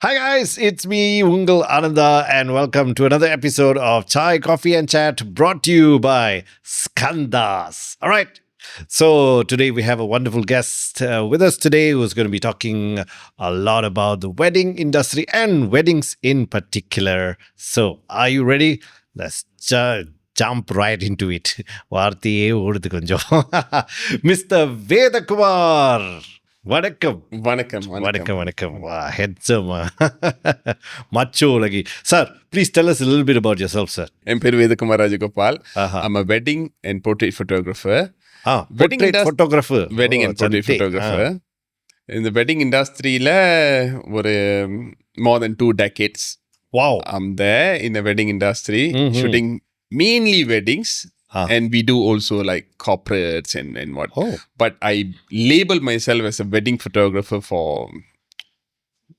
Hi guys, it's me, Ungal Ananda, and welcome to another episode of Chai, Coffee and Chat brought to you by Skandas. All right. So today we have a wonderful guest with us today who's going to be talking a lot about the wedding industry and weddings in particular. So are you ready? Let's jump right into it. வார்த்தையே ஓடுது கொஞ்சம். Mr. Vedakumar. வணக்கம் வணக்கம் வணக்கம் வணக்கம் வா ஹெட்ஸமா மச்சோ லகி sir please tell us a little bit about yourself sir. என் பேர் Vedhakumar Rajagopal. I'm a wedding and portrait photographer. portrait photographer. Wedding and portrait photographer. இந்த வெட்டிங் இண்டஸ்ட்ரியில ஒரு more than 2 decades. Wow. I'm there in the wedding industry shooting mainly weddings. And we do also like corporates and what. But I label myself as a wedding photographer for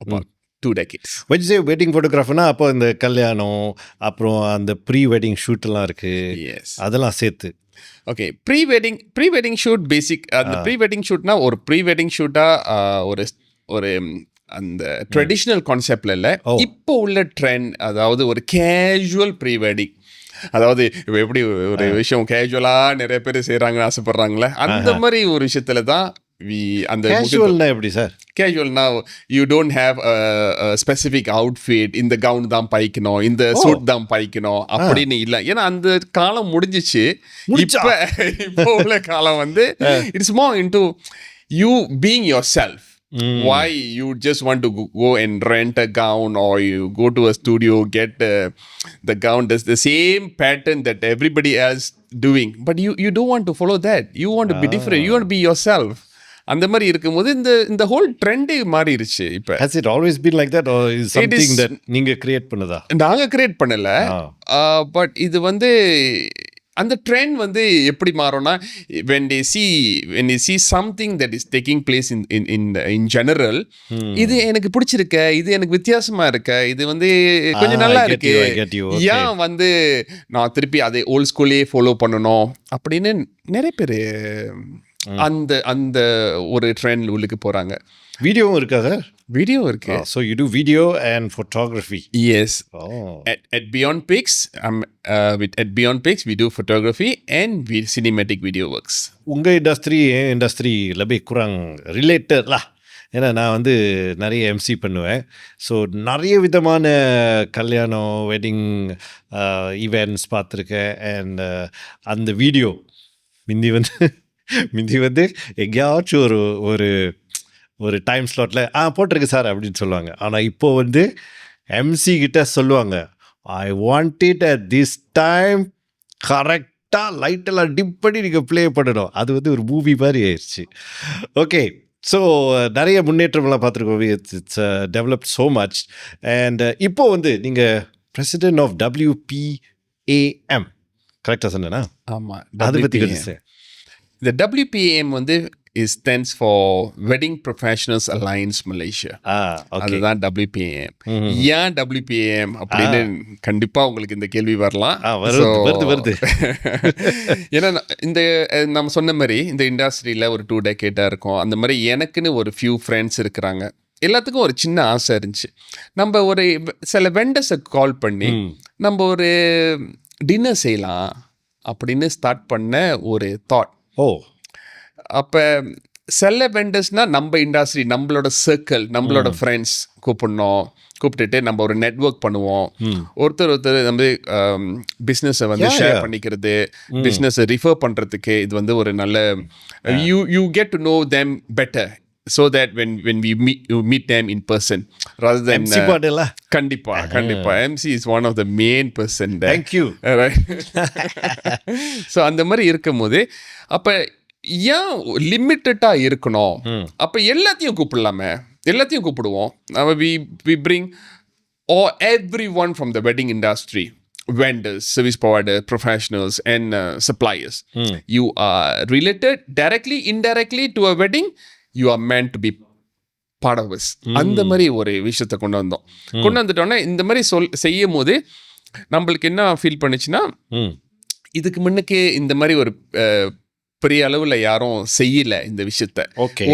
about 2 decades. When you say wedding photographer na appo இந்த கல்யாணம் அப்புறம் அந்த pre wedding shoot எல்லாம் இருக்கு. Yes. அதெல்லாம் சேர்த்து. Okay, pre-wedding shoot basic அந்த pre-wedding shootனா ஒரு pre-wedding shootா ஒரு அந்த ட்ரெடிஷ்னல் கான்செப்ட்ல இல்ல, இப்போ உள்ள ட்ரெண்ட், அதாவது ஒரு கேஷுவல் ப்ரீ-வெட்டிங். அதாவது எப்படி ஒரு விஷயம் கேஷுவலா நிறைய பேர் செய்யறாங்கன்னு ஆசைப்படுறாங்களே, அந்த மாதிரி ஒரு விஷயத்துல தான் அந்த கேஷுவல்னா எப்படி சார்? கேஷுவல்னா you don't have specific outfit, இந்த கவுன் தான் பைக்கணும், இந்த சூட் தான் பைக்கணும் அப்படின்னு இல்லை. ஏன்னா அந்த காலம் முடிஞ்சிச்சு. இப்போ உள்ள காலம் வந்து it's more into you being your self. Why you just want to go and rent a gown, or you go to a studio, get the gown, does the same pattern that everybody else doing, but you don't want to follow that. You want to be different. You want to be yourself. அந்த மாதிரி இருக்கும்போது இந்த whole ட்ரெண்டே மாறிடுச்சு. இப்போ has it always been like that or is something that நீங்க create பண்ணதா? நாங்க create பண்ணல. பட் இது வந்து அந்த ட்ரெண்ட் வந்து எப்படி மாறும்னா, when they see something that is taking place in general, இது எனக்கு பிடிச்சிருக்க, இது எனக்கு வித்தியாசமா இருக்க, இது வந்து கொஞ்சம் நல்லா இருக்கு, ஏன் வந்து நான் திருப்பி அதை ஓல்ட் ஸ்கூல்லே ஃபாலோ பண்ணணும் அப்படின்னு நிறைய பேர் அந்த ஒரு ட்ரெண்ட் உள்ளுக்கு போறாங்க. வீடியோவும் இருக்கா சார்? வீடியோ இருக்கு. So you do video and photography. Yes. At Beyond Pics, at Beyond Pics we do photography and cinematic video works. உங்க இண்டஸ்ட்ரியில் போய் குராங் ரிலேட்டட்லா, ஏன்னா நான் வந்து நிறைய எம்சி பண்ணுவேன். ஸோ நிறைய விதமான கல்யாணம் வெட்டிங் ஈவெண்ட்ஸ் பார்த்துருக்கேன். அண்ட் அந்த வீடியோ மிந்தி வந்து எங்கேயாச்சும் ஒரு டைம் ஸ்லாட்டில் போட்டிருக்கு சார் அப்படின்னு சொல்லுவாங்க. ஆனால் இப்போது வந்து எம்சி கிட்ட சொல்லுவாங்க, I want it at this time, கரெக்டாக லைட்டெல்லாம் டிப் பண்ணி நீங்கள் ப்ளே பண்ணணும். அது வந்து ஒரு மூவி மாதிரி ஆயிடுச்சு. ஓகே, ஸோ நிறைய முன்னேற்றம்லாம் பார்த்துருக்கோம். It's developed so much. And இப்போது வந்து நீங்கள் பிரசிடென்ட் ஆஃப் WPAM கரெக்டாக சொன்னேன்னா? ஆமாம், அதை பற்றி கொஞ்சம். இந்த WPAM வந்து stands for Wedding Professionals Alliance Malaysia. அதுதான் WPAM. ஏன் WPAM அப்படின்னு கண்டிப்பா உங்களுக்கு இந்த கேள்வி வரலாம். வருது. ஏன்னா இந்த நம்ம சொன்ன மாதிரி இந்த இண்டஸ்ட்ரியில ஒரு 2 டெக்கேடா இருக்கும். அந்த மாதிரி எனக்குன்னு ஒரு ஃபியூ ஃப்ரெண்ட்ஸ் இருக்கிறாங்க. எல்லாத்துக்கும் ஒரு சின்ன ஆசை இருந்துச்சு. நம்ம ஒரு சில வெண்டர்ஸை கால் பண்ணி நம்ம ஒரு டின்னர் செய்யலாம் அப்படின்னு ஸ்டார்ட் பண்ண ஒரு தாட். அப்போ சில வெண்டர்ஸ்னால் நம்ம இண்டஸ்ட்ரி, நம்மளோட சர்க்கிள், நம்மளோட ஃப்ரெண்ட்ஸ் கூப்பிட்டுட்டு நம்ம ஒரு நெட்வொர்க் பண்ணுவோம். ஒருத்தர் நம்ம பிஸ்னஸை வந்து ஷேர் பண்ணிக்கிறது, பிஸ்னஸை ரிஃபர் பண்ணுறதுக்கு இது வந்து ஒரு நல்ல you get to know them better. So that when we meet them in person rather than கண்டிப்பா MC is one of the main person there. Thank you. Right. So அந்த மாதிரி இருக்கும்போது அப்ப ஏன் லிமிட்டடா இருக்கணும்? அப்ப எல்லாத்தையும் கூப்பிடுவோம். we bring everyone from the wedding industry, vendors, service provider, professionals and suppliers. You are related directly, indirectly to a wedding. You are meant to be part of us. அந்த மாதிரி ஒரு விஷயத்தை கொண்டு வந்துட்டோம்னா இந்த மாதிரி செய்யும் போது நம்மளுக்கு என்ன ஃபீல் பண்ணுச்சுன்னா, இதுக்கு முன்னுக்கு இந்த மாதிரி ஒரு பெரிய அளவில் யாரும் செய்யலை இந்த விஷயத்த,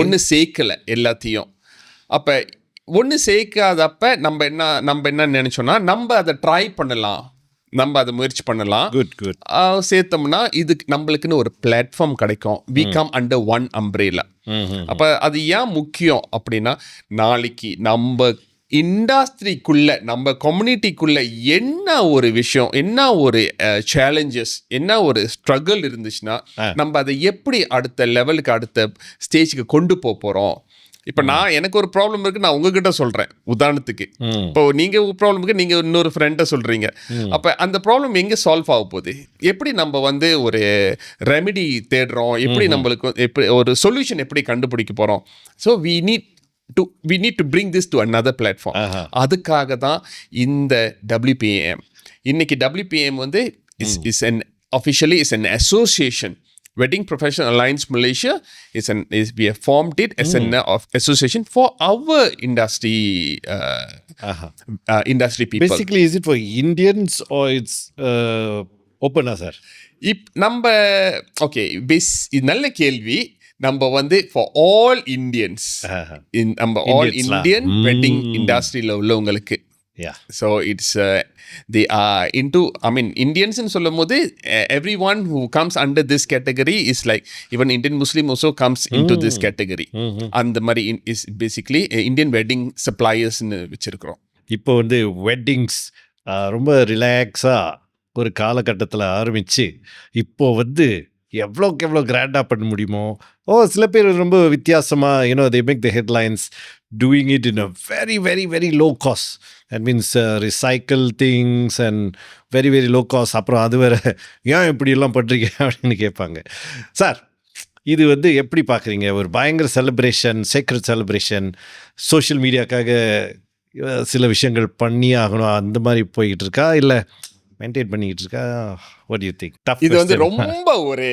ஒன்று சேர்க்கலை எல்லாத்தையும். அப்போ ஒன்று சேர்க்காதப்ப நம்ம என்ன நினைச்சோம்னா நம்ம அதை ட்ரை பண்ணலாம், நம்ம அதை முயற்சி பண்ணலாம். Good good. சேர்த்தோம்னா இதுக்கு நம்மளுக்குன்னு ஒரு பிளாட்ஃபார்ம் கிடைக்கும். We come under one umbrella. அப்போ அது ஏன் முக்கியம் அப்படின்னா, நாளைக்கு நம்ம இண்டஸ்ட்ரிக்குள்ள நம்ம கம்யூனிட்டிக்குள்ள என்ன ஒரு விஷயம், என்ன ஒரு சேலஞ்சஸ், என்ன ஒரு ஸ்ட்ரகிள் இருந்துச்சுன்னா நம்ம அதை எப்படி அடுத்த லெவலுக்கு அடுத்த ஸ்டேஜுக்கு கொண்டு போகிறோம். இப்போ எனக்கு ஒரு ப்ராப்ளம் இருக்கு, நான் உங்ககிட்ட சொல்றேன் உதாரணத்துக்கு. இப்போ நீங்க ஒரு ப்ராப்ளமுக்கு நீங்க இன்னொரு ஃப்ரெண்டை சொல்றீங்க. அப்ப அந்த ப்ராப்ளம் எங்க சால்வ் ஆக போகுது, எப்படி நம்ம வந்து ஒரு ரெமிடி தேடுறோம், எப்படி நம்மளுக்கு எப்படி ஒரு சொல்யூஷன் எப்படி கண்டுபிடிக்க போறோம். So we need to bring this to another platform. அதுக்காக தான் இந்த WPAM. இன்னைக்கு WPAM வந்து officially is an association. Wedding Professional Alliance Malaysia we have formed it as an association for our industry industry people. Basically, is it for Indians or it's open, sir? நம்ம okay நல்ல கேள்வி. நம்ம வந்து for all Indians, நம்ம all Indian wedding industryல உள்ளவங்களுக்கு. Yeah. So it's they are into, I mean, Indians ன்னு சொல்லும் போது everyone who comes under this category is like even Indian Muslim also comes into this category. அந்த மாதிரி is basically Indian wedding suppliers ன்னு வச்சிருக்கிறோம். இப்போ வந்து வெட்டிங்ஸ் ரொம்ப ரிலாக்ஸாக ஒரு காலகட்டத்தில் ஆரம்பித்து இப்போ வந்து எவ்வளோக்கு எவ்வளோ கிராண்டாக பண்ண முடியுமோ, சில பேர் ரொம்ப வித்தியாசமாக they make the headlines doing it in a very very very low cost. That means recycle things and very very low cost. அப்புறம் அது வேறு ஏன் இப்படியெல்லாம் பண்ணுறீங்க அப்படின்னு கேட்பாங்க. சார், இது வந்து எப்படி பார்க்குறீங்க? ஒரு பயங்கர செலிப்ரேஷன், சேக்ரெட் செலிப்ரேஷன், சோஷியல் மீடியாக்காக சில விஷயங்கள் பண்ணி ஆகணும், அந்த மாதிரி போய்கிட்டு இருக்கா, இல்லை மெயின்டைன் பண்ணிக்கிட்டு இருக்கா? What do you think? இது வந்து ரொம்ப ஒரு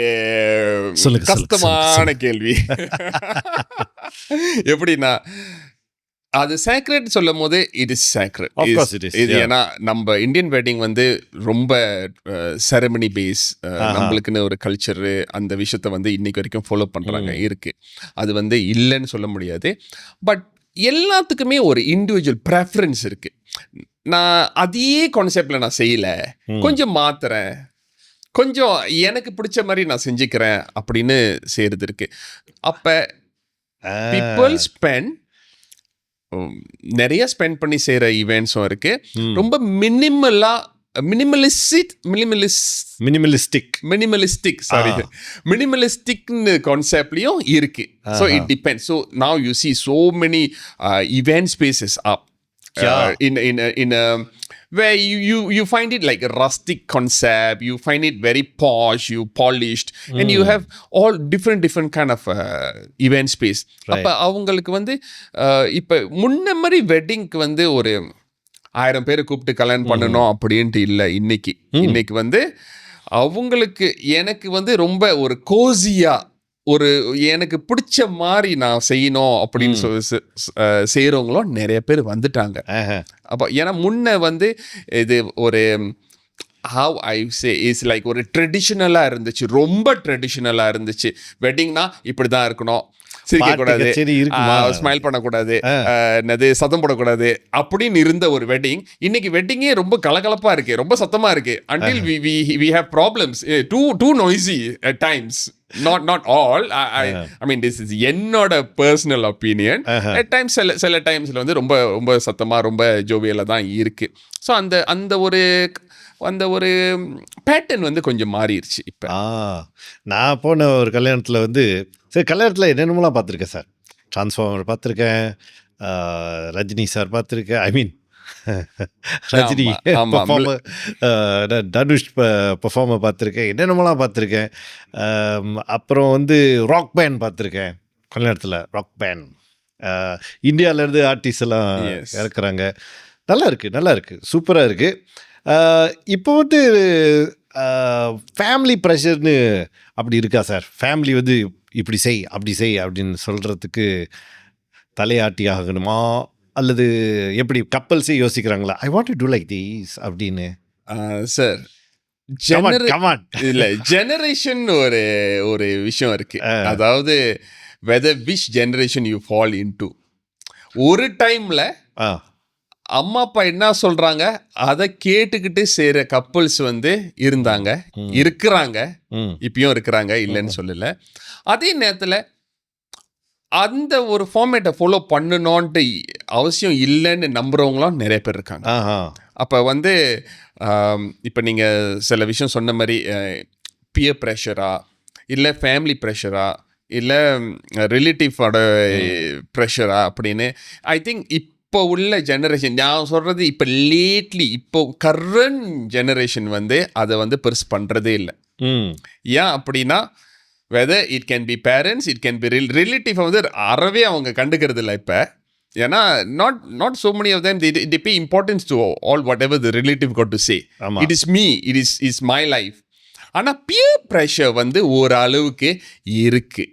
கஷ்டமான கேள்வி. எப்படின்னா, அது சேக்ரெட் சொல்லும் போது இட் இஸ் சேக்ரெட். இது ஏன்னா நம்ம இந்தியன் வெட்டிங் வந்து ரொம்ப செரமனி பேஸ், நம்மளுக்குன்னு ஒரு கல்ச்சரு, அந்த விஷயத்த வந்து இன்னைக்கு வரைக்கும் ஃபாலோ பண்ணுறாங்க இருக்கு. அது வந்து இல்லைன்னு சொல்ல முடியாது. பட் எல்லாத்துக்குமே ஒரு இண்டிவிஜுவல் ப்ரெஃபரன்ஸ் இருக்கு. நான் அதே கான்செப்டில் நான் செய்யலை, கொஞ்சம் மாத்துறேன், கொஞ்சம் எனக்கு பிடிச்ச மாதிரி நான் செஞ்சுக்கிறேன் அப்படின்னு செய்கிறது இருக்கு. அப்போ பீப்புள் நிறைய ஸ்பெண்ட் பண்ணி செய்கிற ஈவெண்ட்ஸும் இருக்கு. ரொம்ப மினிமலிஸ்டிக்னு கான்செப்ட்லையும் இருக்கு. So it depends. So now you see so many event spaces up in a where you find it like a rustic concept, you find it very posh, you polished, and you have all different kind of event space. அப்ப அவங்களுக்கு வந்து இப்ப முன்ன மாதிரி வெட்டிங்க்கு வந்து ஒரு 1000 பேரை கூப்பிட்டு கல்யாணம் பண்ணணும் அப்படின்ட்டு இல்லை. இன்னைக்கு வந்து அவங்களுக்கு எனக்கு வந்து ரொம்ப ஒரு கோசியா, ஒரு எனக்கு பிடிச்ச மாதிரி நான் செய்யணும் அப்படின்னு சொல்லி செய்கிறவங்களும் நிறைய பேர் வந்துட்டாங்க. அப்போ ஏன்னா முன்ன வந்து இது ஒரு how I say is like ஒரு ட்ரெடிஷ்னலாக இருந்துச்சு, ரொம்ப ட்ரெடிஷ்னலாக இருந்துச்சு. வெட்டிங்னா இப்படி தான் இருக்கணும், சிரிக்கக்கூடாது, ஸ்மைல் பண்ணக்கூடாது, என்னது சத்தம் போடக்கூடாது அப்படின்னு இருந்த ஒரு வெட்டிங். இன்னைக்கு வெட்டிங்கே ரொம்ப கலகலப்பாக இருக்கு, ரொம்ப சத்தமாக இருக்கு. until we have problems, too noisy at times. Not all. I mean this is என்னோட பர்சனல் ஒப்பீனியன். at times சில டைம்ஸில் வந்து ரொம்ப ரொம்ப சத்தமாக ரொம்ப ஜோவியலாக தான் இருக்கு. ஸோ அந்த ஒரு பேட்டர்ன் வந்து கொஞ்சம் மாறிடுச்சு இப்போ. நான் போன ஒரு கல்யாணத்தில் வந்து கல்யாணத்தில் என்னென்னமோலாம் பார்த்துருக்கேன் சார். டிரான்ஸ்ஃபார்மர் பார்த்துருக்கேன், ரஜினி சார் பார்த்துருக்கேன், ஐ மீன் ரஜினி பர்ஃபார்மர், தனுஷ் பர்ஃபார்மர் பார்த்துருக்கேன், என்னென்னமோலாம் பார்த்துருக்கேன். அப்புறம் வந்து ராக் பேண்ட் பார்த்துருக்கேன் கல்யாணத்தில். ராக் பேண்ட் இந்தியாவிலேருந்து ஆர்டிஸ்ட் எல்லாம் இறக்குறாங்க. நல்லா இருக்குது, சூப்பராக இருக்குது. இப்போ வந்து ஃபேமிலி ப்ரெஷர்னு அப்படி இருக்கா சார்? ஃபேமிலி வந்து இப்படி செய் அப்படி செய் அப்படின்னு சொல்கிறதுக்கு தலையாட்டி ஆகணுமா, அல்லது எப்படி கப்பல்ஸே யோசிக்கிறாங்களா, I want to do like these அப்படின்னு? சார் இல்லை, ஜெனரேஷன் ஒரு விஷயம் இருக்கு. அதாவது whether which generation you fall into. ஒரு டைம்ல ஆ அம்மா அப்பா என்ன சொல்றாங்க அதை கேட்டுக்கிட்டு செய்யற கப்புள்ஸ் வந்து இருந்தாங்க, இருக்கிறாங்க, ம் இப்பயும் இருக்கிறாங்க, இல்லைன்னு சொல்லல. அதே நேரத்துல அந்த ஒரு ஃபார்மேட்டை ஃபாலோ பண்ணணும்ன்ட்டு அவசியம் இல்லைன்னு நம்புறவங்களும் நிறைய பேர் இருக்காங்க. ஆஹா அப்போ வந்து இப்போ நீங்கள் சில விஷயம் சொன்ன மாதிரி பியர் ப்ரெஷரா, இல்லை ஃபேமிலி ப்ரெஷரா, இல்லை ரிலேட்டிவோட ப்ரெஷரா அப்படின்னு ஐ திங்க் இப்போ உள்ள ஜெனரேஷன், நான் சொல்கிறது இப்போ லேட்லி, இப்போ கரண்ட் ஜெனரேஷன் வந்து அதை வந்து பெருசு பண்ணுறதே இல்லை. ம் ஏன் அப்படின்னா, whether it can be parents, it can be relative வந்து அறவே அவங்க கண்டுக்கிறது இல்லை இப்போ. ஏன்னா not so many of them they pay importance to all whatever the relative got to say. ஆமா. It is me, it is my life. ஆனா peer pressure வந்து ஒரு அளவுக்கு இருக்கு.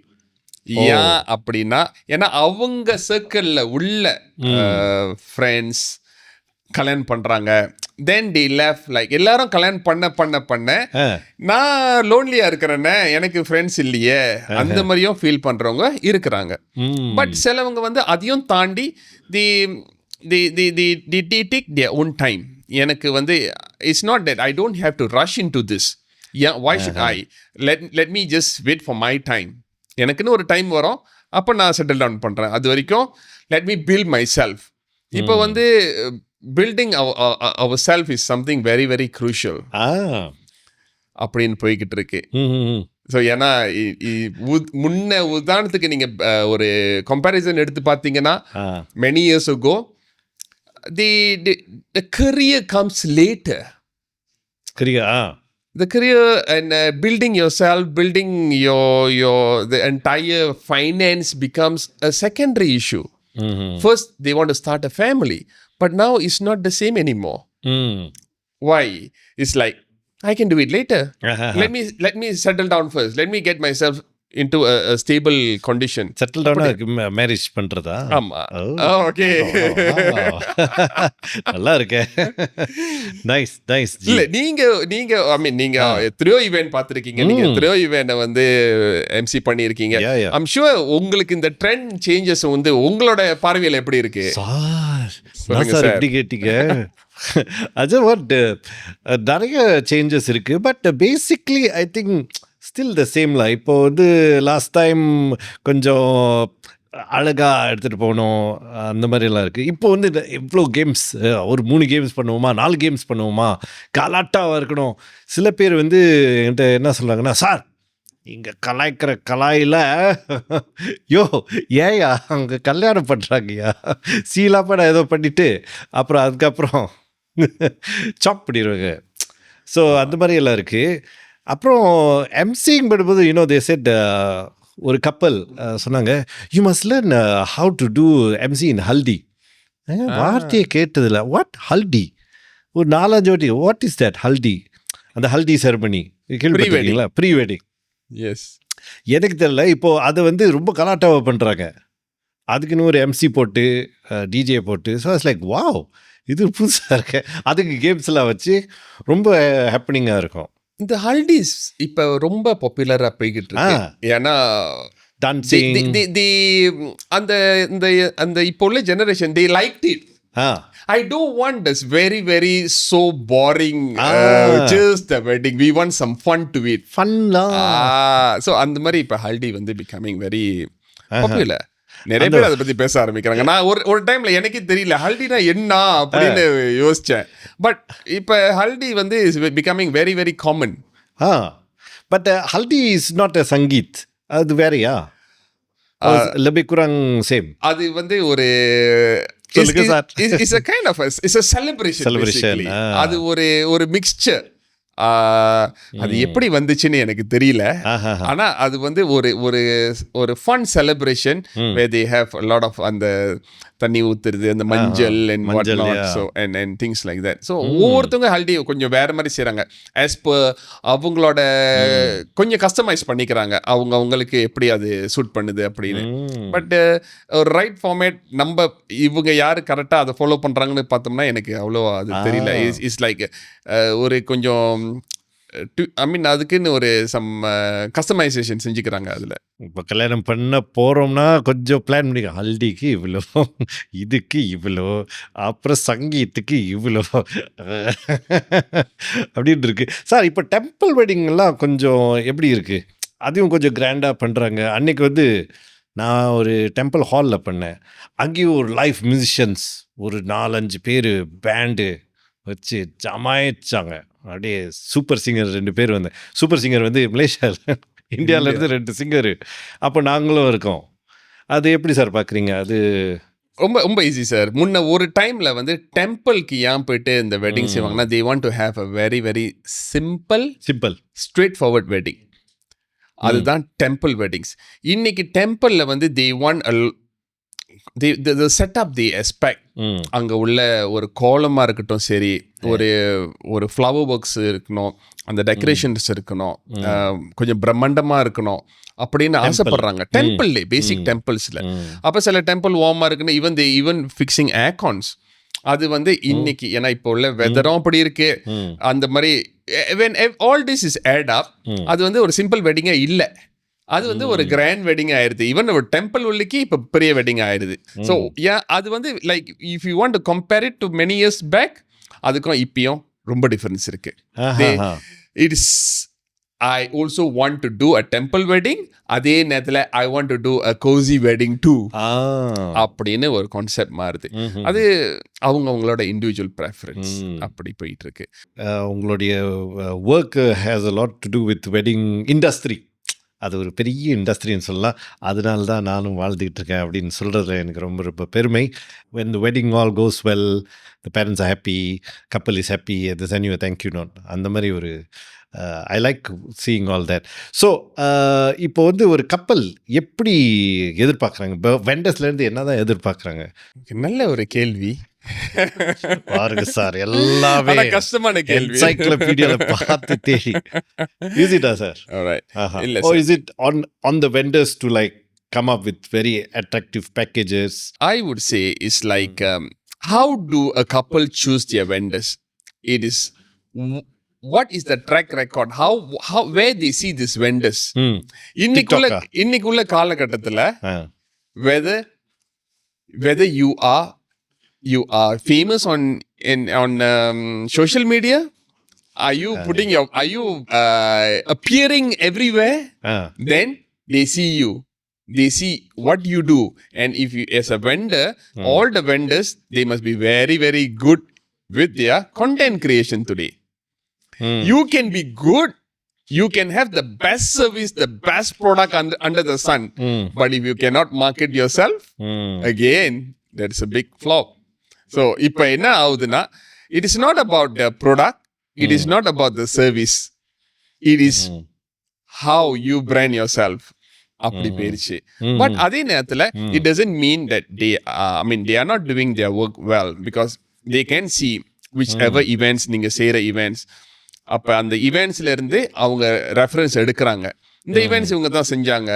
ஏன் அப்படின்னா, ஏன்னா அவங்க சர்க்கிளில் உள்ள ஃப்ரெண்ட்ஸ் கல்யாணம் பண்றாங்க, தென் தி லெஃப்ட், லைக் எல்லாரும் கல்யாணம் பண்ண நான் லோன்லியா இருக்கிறேன்னு, எனக்கு ஃப்ரெண்ட்ஸ் இல்லையே, அந்த மாதிரியும் ஃபீல் பண்றவங்க இருக்கிறாங்க. பட் சிலவங்க வந்து அதையும் தாண்டி தி டேக் their own time. எனக்கு வந்து it's not that I don't have to rush in to this. why should I let me just wait for my time. எனக்குன்னு ஒரு டைம் வரும், அப்போ நான் செட்டில் டவுன் பண்றேன். அது வரைக்கும் let me build myself. இப்போ வந்து building our self is something very very crucial அப்படின்னு போய்கிட்டு இருக்கு. ஸோ ஏன்னா முன்ன உதாரணத்துக்கு நீங்கள் ஒரு கம்பேரிசன் எடுத்து பார்த்தீங்கன்னா, many years ago the career comes later. The career and building yourself, building the entire finance becomes a secondary issue. First they want to start a family, but now it's not the same anymore. Why? It's like, I can do it later. Let me settle down first. Let me get myself into a stable condition. Settle down marriage பண்றதா? ஆமா. Okay. நல்லா இருக்கே. Nice nice. இல்ல நீங்க ஐ மீன் நீங்க எத்தனையோ event பார்த்திருக்கீங்க, நீங்க எத்தனையோ ஈவென்ட் வந்து எம்சி பண்ணியிருக்கீங்க. ஐம் ஷூர் உங்களுக்கு இந்த ட்ரெண்ட் சேஞ்சஸ் வந்து உங்களோட பார்வையில எப்படி இருக்கு? சார் எப்படி கேட்டீங்க? அது நிறைய சேஞ்சஸ் இருக்கு. But basically I think still the சேம்ல. இப்போ வந்து லாஸ்ட் டைம் கொஞ்சம் அழகாக எடுத்துகிட்டு போகணும், அந்த மாதிரிலாம் இருக்குது. இப்போ வந்து எவ்வளோ கேம்ஸ், ஒரு 3 கேம்ஸ் பண்ணுவோமா, 4 கேம்ஸ் பண்ணுவோமா, கலாட்டாவாக இருக்கணும். சில பேர் வந்து என்கிட்ட என்ன சொல்கிறாங்கன்னா, சார் இங்கே கலாய்க்கிற கலாயில் ஏயா அங்கே கல்யாணம் பண்ணுறாங்கய்யா, சீலாப்பட ஏதோ பண்ணிவிட்டு அப்புறம் அதுக்கப்புறம் சாப் பண்ணிடுவாங்க. ஸோ அந்த மாதிரி எல்லாம் இருக்குது. அப்புறம் எம்சிங் பண்ணும்போது தே செட், ஒரு கப்பல் சொன்னாங்க, you must learn how to do MC in haldi. வார்த்தையை கேட்டதில்ல. வாட் ஹல்தி? ஒரு 4-5 வாட்டி வாட் இஸ் தட் ஹல்தி? அந்த ஹல்தி செரமனி கேள்விப்பட்டிருக்கீங்களா? Pre wedding. எஸ், எனக்கு தெரியல. இப்போது அதை வந்து ரொம்ப கலாட்டாவாக பண்ணுறாங்க. அதுக்குன்னு ஒரு எம்சி போட்டு டிஜே போட்டு. ஸோ இட்ஸ் லைக் வாவ், இது புதுசாக இருக்கு. அதுக்கு கேம்ஸ்லாம் வச்சு ரொம்ப ஹேப்பனிங்காக இருக்கும். இந்த ஹல்டிஸ் இப்போ ரொம்ப பாப்புலராக போய்கிட்டு இருக்கு. ஏன்னா டான்சிங் அந்த இந்த அந்த இப்போ உள்ள generation they liked it. I don't want this very very so boring just the wedding. We want some fun to it. So அந்த மாதிரி இப்போ ஹல்டி வந்து becoming very popular. நிறைய பேர் அதை பத்தி பேச ஆரம்பிக்கிறாங்க. நான் ஒரு டைம்ல எனக்கே தெரியல ஹல்டினா என்ன அப்படின்னு யோசிச்சேன். பட் இப்ப ஹல்டி வந்து is becoming very very common. But haldi is not a sangeet, அது வேறையா? லெபி குராங் சேம். அது வந்து ஒரு it's a kind of it's a celebration. அது ஒரு மிக்ஸ்சர். அது எப்படி வந்துச்சுன்னு எனக்கு தெரியல. ஆனா அது வந்து ஒரு fun celebration where they have a lot of அந்த தண்ணி ஊத்துறது, அந்த மஞ்சள் and what not, so and things like that. So ஒவ்வொருத்தவங்க ஹல்டி கொஞ்சம் வேற மாதிரி செய்றாங்க. as per அவங்களோட கொஞ்சம் கஸ்டமைஸ் பண்ணிக்கிறாங்க, அவங்களுக்கு எப்படி அது சூட் பண்ணுது அப்படின்னு. பட் ஒரு ரைட் ஃபார்மேட் நம்ம இவங்க யாரு கரெக்டா அதை ஃபாலோ பண்றாங்கன்னு பார்த்தோம்னா எனக்கு அவ்வளோ அது தெரியல. இஸ் லைக் ஒரு கொஞ்சம் ஐ மீன் அதுக்குன்னு ஒரு சம் கஸ்டமைசேஷன் செஞ்சுக்கிறாங்க அதில். இப்போ கல்யாணம் பண்ண போகிறோம்னா கொஞ்சம் பிளான் பண்ணிக்கலாம். ஹல்திக்கு இவ்வளோ, இதுக்கு இவ்வளோ, அப்புறம் சங்கீத்துக்கு இவ்வளோ அப்படின்னு இருக்கு. சார் இப்போ டெம்பிள் வெட்டிங்லாம் கொஞ்சம் எப்படி இருக்குது? அதையும் கொஞ்சம் கிராண்டாக பண்ணுறாங்க. அன்றைக்கி வந்து நான் ஒரு டெம்பிள் ஹாலில் பண்ணேன். அங்கேயும் ஒரு லைவ் மியூசிஷியன்ஸ் ஒரு 4-5 பேர் பேண்டு வச்சு ஜமாயிச்சாங்க. அப்படியே சூப்பர் சிங்கர் 2 பேர் வந்தேன். சூப்பர் சிங்கர் வந்து மலேசியாவில், இந்தியாவிலேருந்து 2 சிங்கரு. அப்போ நாங்களும் இருக்கோம். அது எப்படி சார் பார்க்குறீங்க? அது ரொம்ப ரொம்ப ஈஸி சார். முன்ன ஒரு டைமில் வந்து டெம்பிள்க்கு ஏன் போயிட்டு இந்த வெட்டிங் செய்வாங்கன்னா, they want to have a very very simple straight forward wedding. அதுதான் டெம்பிள் வெட்டிங்ஸ். இன்னைக்கு டெம்பிளில் வந்து they want the setup they expect. அங்க உள்ள ஒரு கோலமாக இருக்கட்டும், சரி, ஒரு ஃப்ளவர் ஒர்க்ஸ் இருக்கணும், அந்த டெக்கரேஷன்ஸ் இருக்கணும், கொஞ்சம் பிரம்மாண்டமாக இருக்கணும் அப்படின்னு ஆசைப்படுறாங்க டெம்பிள்ல, பேசிக் டெம்பிள்ஸில். அப்போ சில டெம்பிள் வார்மாக இருக்குன்னு ஈவன் ஃபிக்ஸிங் ஏர்கான்ஸ். அது வந்து இன்னைக்கு ஏன்னா இப்போ உள்ள வெதரும் அப்படி இருக்கு. அந்த மாதிரி when all this is add up, அது வந்து ஒரு சிம்பிள் வெட்டிங்கே இல்லை, அது வந்து ஒரு கிராண்ட் வெட்டிங் ஆயிருது. ஈவன் ஒரு டெம்பிள் உள்ளிக்கு இப்போ பெரிய வெட்டிங் ஆயிருது. ஸோ அது வந்து like if you want to compare it to many years back, அதுக்கும் இப்பயும் ரொம்ப டிஃபரன்ஸ் இருக்கு. It's I also want to do a temple wedding. அதே நேரத்தில் I want to do a cozy wedding too. அப்படின்னு ஒரு கான்செப்ட் மாறுது. அது அவங்களோட இண்டிவிஜுவல் ப்ரெஃபரன்ஸ் அப்படி போயிட்டு இருக்கு. உங்களுடைய work has a lot to do with wedding industry. அது ஒரு பெரிய இண்டஸ்ட்ரின்னு சொல்லலாம். அதனால தான் நானும் வாழ்ந்துக்கிட்டு இருக்கேன் அப்படின்னு சொல்கிறதுல எனக்கு ரொம்ப ரொம்ப பெருமை. when the wedding all goes well, the parents are happy, couple is happy, they send you a thank you note. அந்த மாதிரி ஒரு I like seeing all that. So இப்போ வந்து ஒரு கப்பல் எப்படி எதிர்பார்க்குறாங்க? இப்போ வெண்டர்ஸ்லேருந்து என்ன தான் எதிர்பார்க்குறாங்க? நல்ல ஒரு கேள்வி பாருங்க சார், எல்லாமே கஷ்டமான கேள்வி. என்சைக்ளோபீடியால பார்த்து தேடி. Is it sir? இல்ல, or is it on the vendors to like come up with very attractive packages? I would say it's like how do a couple choose their vendors? It is what is the track record, how where they see these vendors. இன்னைக்குள்ள காலகட்டத்துல whether you are famous on social media, are you appearing everywhere, then they see you, they see what you do. And if you as a vendor, all the vendors, they must be very very good with their content creation today. You can be good, you can have the best service, the best product under the sun, but if you cannot market yourself, again that's a big flop. So இப்போ என்ன ஆகுதுன்னா, it is not about the product, it is not about the service, it is how you brand yourself. அப்படி போயிடுச்சு. But அதே நேரத்தில் it doesn't mean that they are not doing their work well, because they can see whichever events நீங்க செய்கிற events, அப்போ அந்த ஈவெண்ட்ஸ்ல இருந்து அவங்க ரெஃபரன்ஸ் எடுக்கிறாங்க. இந்த ஈவெண்ட்ஸ் இவங்க தான் செஞ்சாங்க,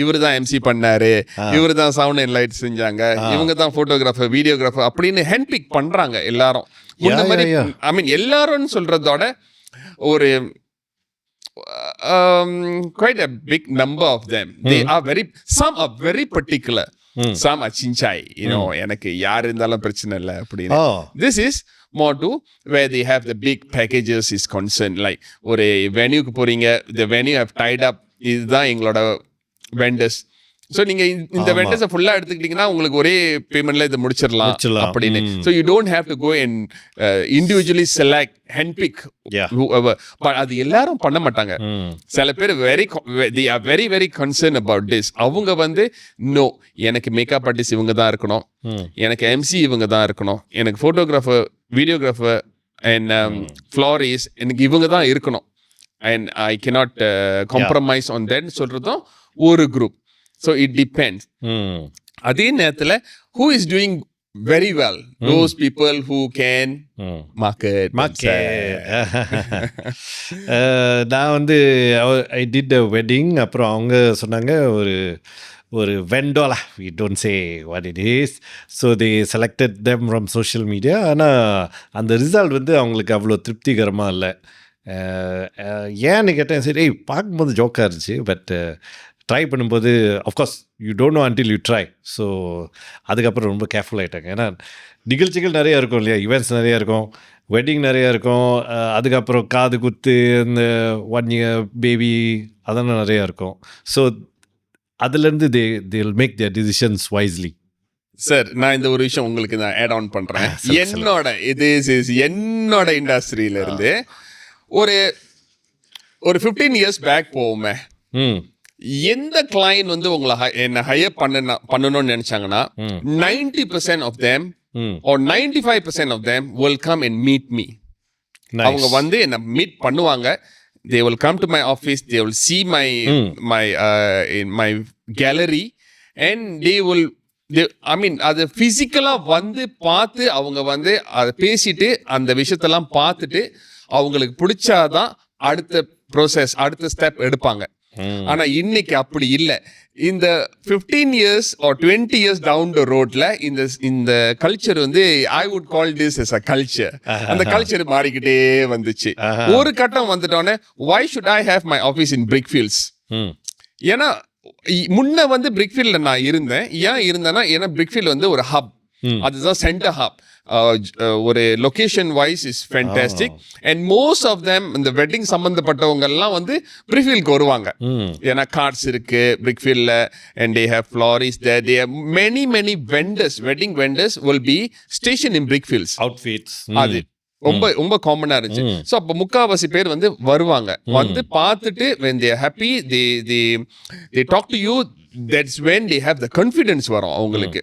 இவர் தான் எம்சி பண்ணாரு, இவர் தான் சவுண்ட் அண்ட் லைட் செஞ்சாங்க, இவங்க தான் போட்டோகிராஃபர், வீடியோகிராஃபர் அப்படின்னு ஹேண்ட் பிக் பண்றாங்க எல்லாரும். இந்த மாதிரி ஐ மீன் எல்லாரும் சொல்றதோட ஒரு quite a big number of them, they are some are very particular, some are chinchai, எனக்கு யார் இருந்தாலும் பிரச்சனை இல்லை அப்படின்னு. This is more to where they have the big packages is concerned. Like ஒரு வென்யூக்கு போறீங்க, the venue have tied up, இதுதான் எங்களோட வெண்டர்ஸ். ஸோ நீங்க இந்த வெண்டர்ஸை ஃபுல்லா எடுத்துக்கிட்டீங்கன்னா உங்களுக்கு ஒரே பேமெண்ட்ல இதை முடிச்சிடலாம் அப்படின்னு. So you don't have to go and individually select hand pick whoever. But அது எல்லாரும் பண்ண மாட்டாங்க. சில பேர் they are very very concerned about this. அவங்க வந்து நோ, எனக்கு மேக்கப் ஆர்டிஸ்ட் இவங்க தான் இருக்கணும், எனக்கு எம்சி இவங்க தான் இருக்கணும், எனக்கு ஃபோட்டோகிராஃபர், வீடியோகிராஃபர் அண்ட் ஃப்ளாரிஸ் எனக்கு இவங்க தான் இருக்கணும், and I cannot compromise on that சொல்றதும் ஒரு குரூப். So it depends. அதே நேரத்தில் who is doing very well? Those people who can market. நான் வந்து I did a wedding. அப்புறம் அவங்க சொன்னாங்க ஒரு vendor, we don't say what it is. So they selected them from social media. ஆனால் அந்த ரிசல்ட் வந்து அவங்களுக்கு அவ்வளோ திருப்திகரமாக இல்லை. ஏன்னு கேட்டேன். சரி பார்க்கும்போது ஜோக்காக இருந்துச்சு. பட் ட்ரை பண்ணும்போது of course you don't know until you try. So அதுக்கப்புறம் ரொம்ப கேர்ஃபுல் ஆகிட்டாங்க. ஏன்னா நிகழ்ச்சிகள் நிறையா இருக்கும் இல்லையா, ஈவெண்ட்ஸ் நிறையா இருக்கும், வெட்டிங் நிறையா இருக்கும், அதுக்கப்புறம் காது குத்து, இந்த 1 year பேபி அதெல்லாம் நிறையா இருக்கும். ஸோ அதுலேருந்து they will make their decisions wisely. Sir, நான் இந்த ஒரு விஷயம் உங்களுக்கு நான் ஆட் ஆன் பண்றேன். என்னோட இண்டஸ்ட்ரியில இருந்து ஒரு 15 years பேக் போவோமே, எந்த கிளைண்ட் வந்து உங்களை என்ன ஹையர் பண்ணணும்னு நினைச்சாங்கன்னா 90% of them or 95% of them will come and meet me. அவங்க வந்து என்ன மீட் பண்ணுவாங்க. They will come to my office, they will see my gallery and அது பிசிக்கலா வந்து பார்த்து அவங்க வந்து அதை பேசிட்டு அந்த விஷயத்தெல்லாம் பார்த்துட்டு அவங்களுக்கு பிடிச்சாதான் அடுத்த ப்ரோசஸ், அடுத்த ஸ்டெப் எடுப்பாங்க. ஆனா இன்னைக்கு அப்படி இல்லை. இந்த 15 years or 20 years down the roadல இந்த கல்ச்சர் வந்து I would call this as a culture. அந்த கல்ச்சர் மாறிக்கிட்டே வந்துச்சு. ஒரு கட்டம் வந்துட்டோன்னே why should I have my office in Brickfields? ஏன்னா முன்ன வந்து பிரிக்ஃபீல்ட்ல நான் இருந்தேன். ஏன் இருந்தேன்னா, ஏன்னா பிரிக்ஃபீல்ட் வந்து ஒரு ஹப், அதுதான் சென்டர் ஹப். ஒரு location wise is fantastic and most of them இந்த வெட்டிங் சம்பந்தப்பட்டவங்க எல்லாம் வந்து பிரிக்ஃபீல்ட்க்கு வருவாங்க. ஏன்னா கார்ட்ஸ் இருக்கு பிரிக்ஃபீல்ட்ல and they have florists there. They have many vendors, wedding vendors will be stationed in Brickfields. Outfits. அது ரொம்ப காமனா இருந்துச்சு. ஸோ அப்போ முக்காவாசி பேர் வந்து வருவாங்க, வந்து பார்த்துட்டு when they are happy they talk to you. That's when they have the confidence வரும் அவங்களுக்கு.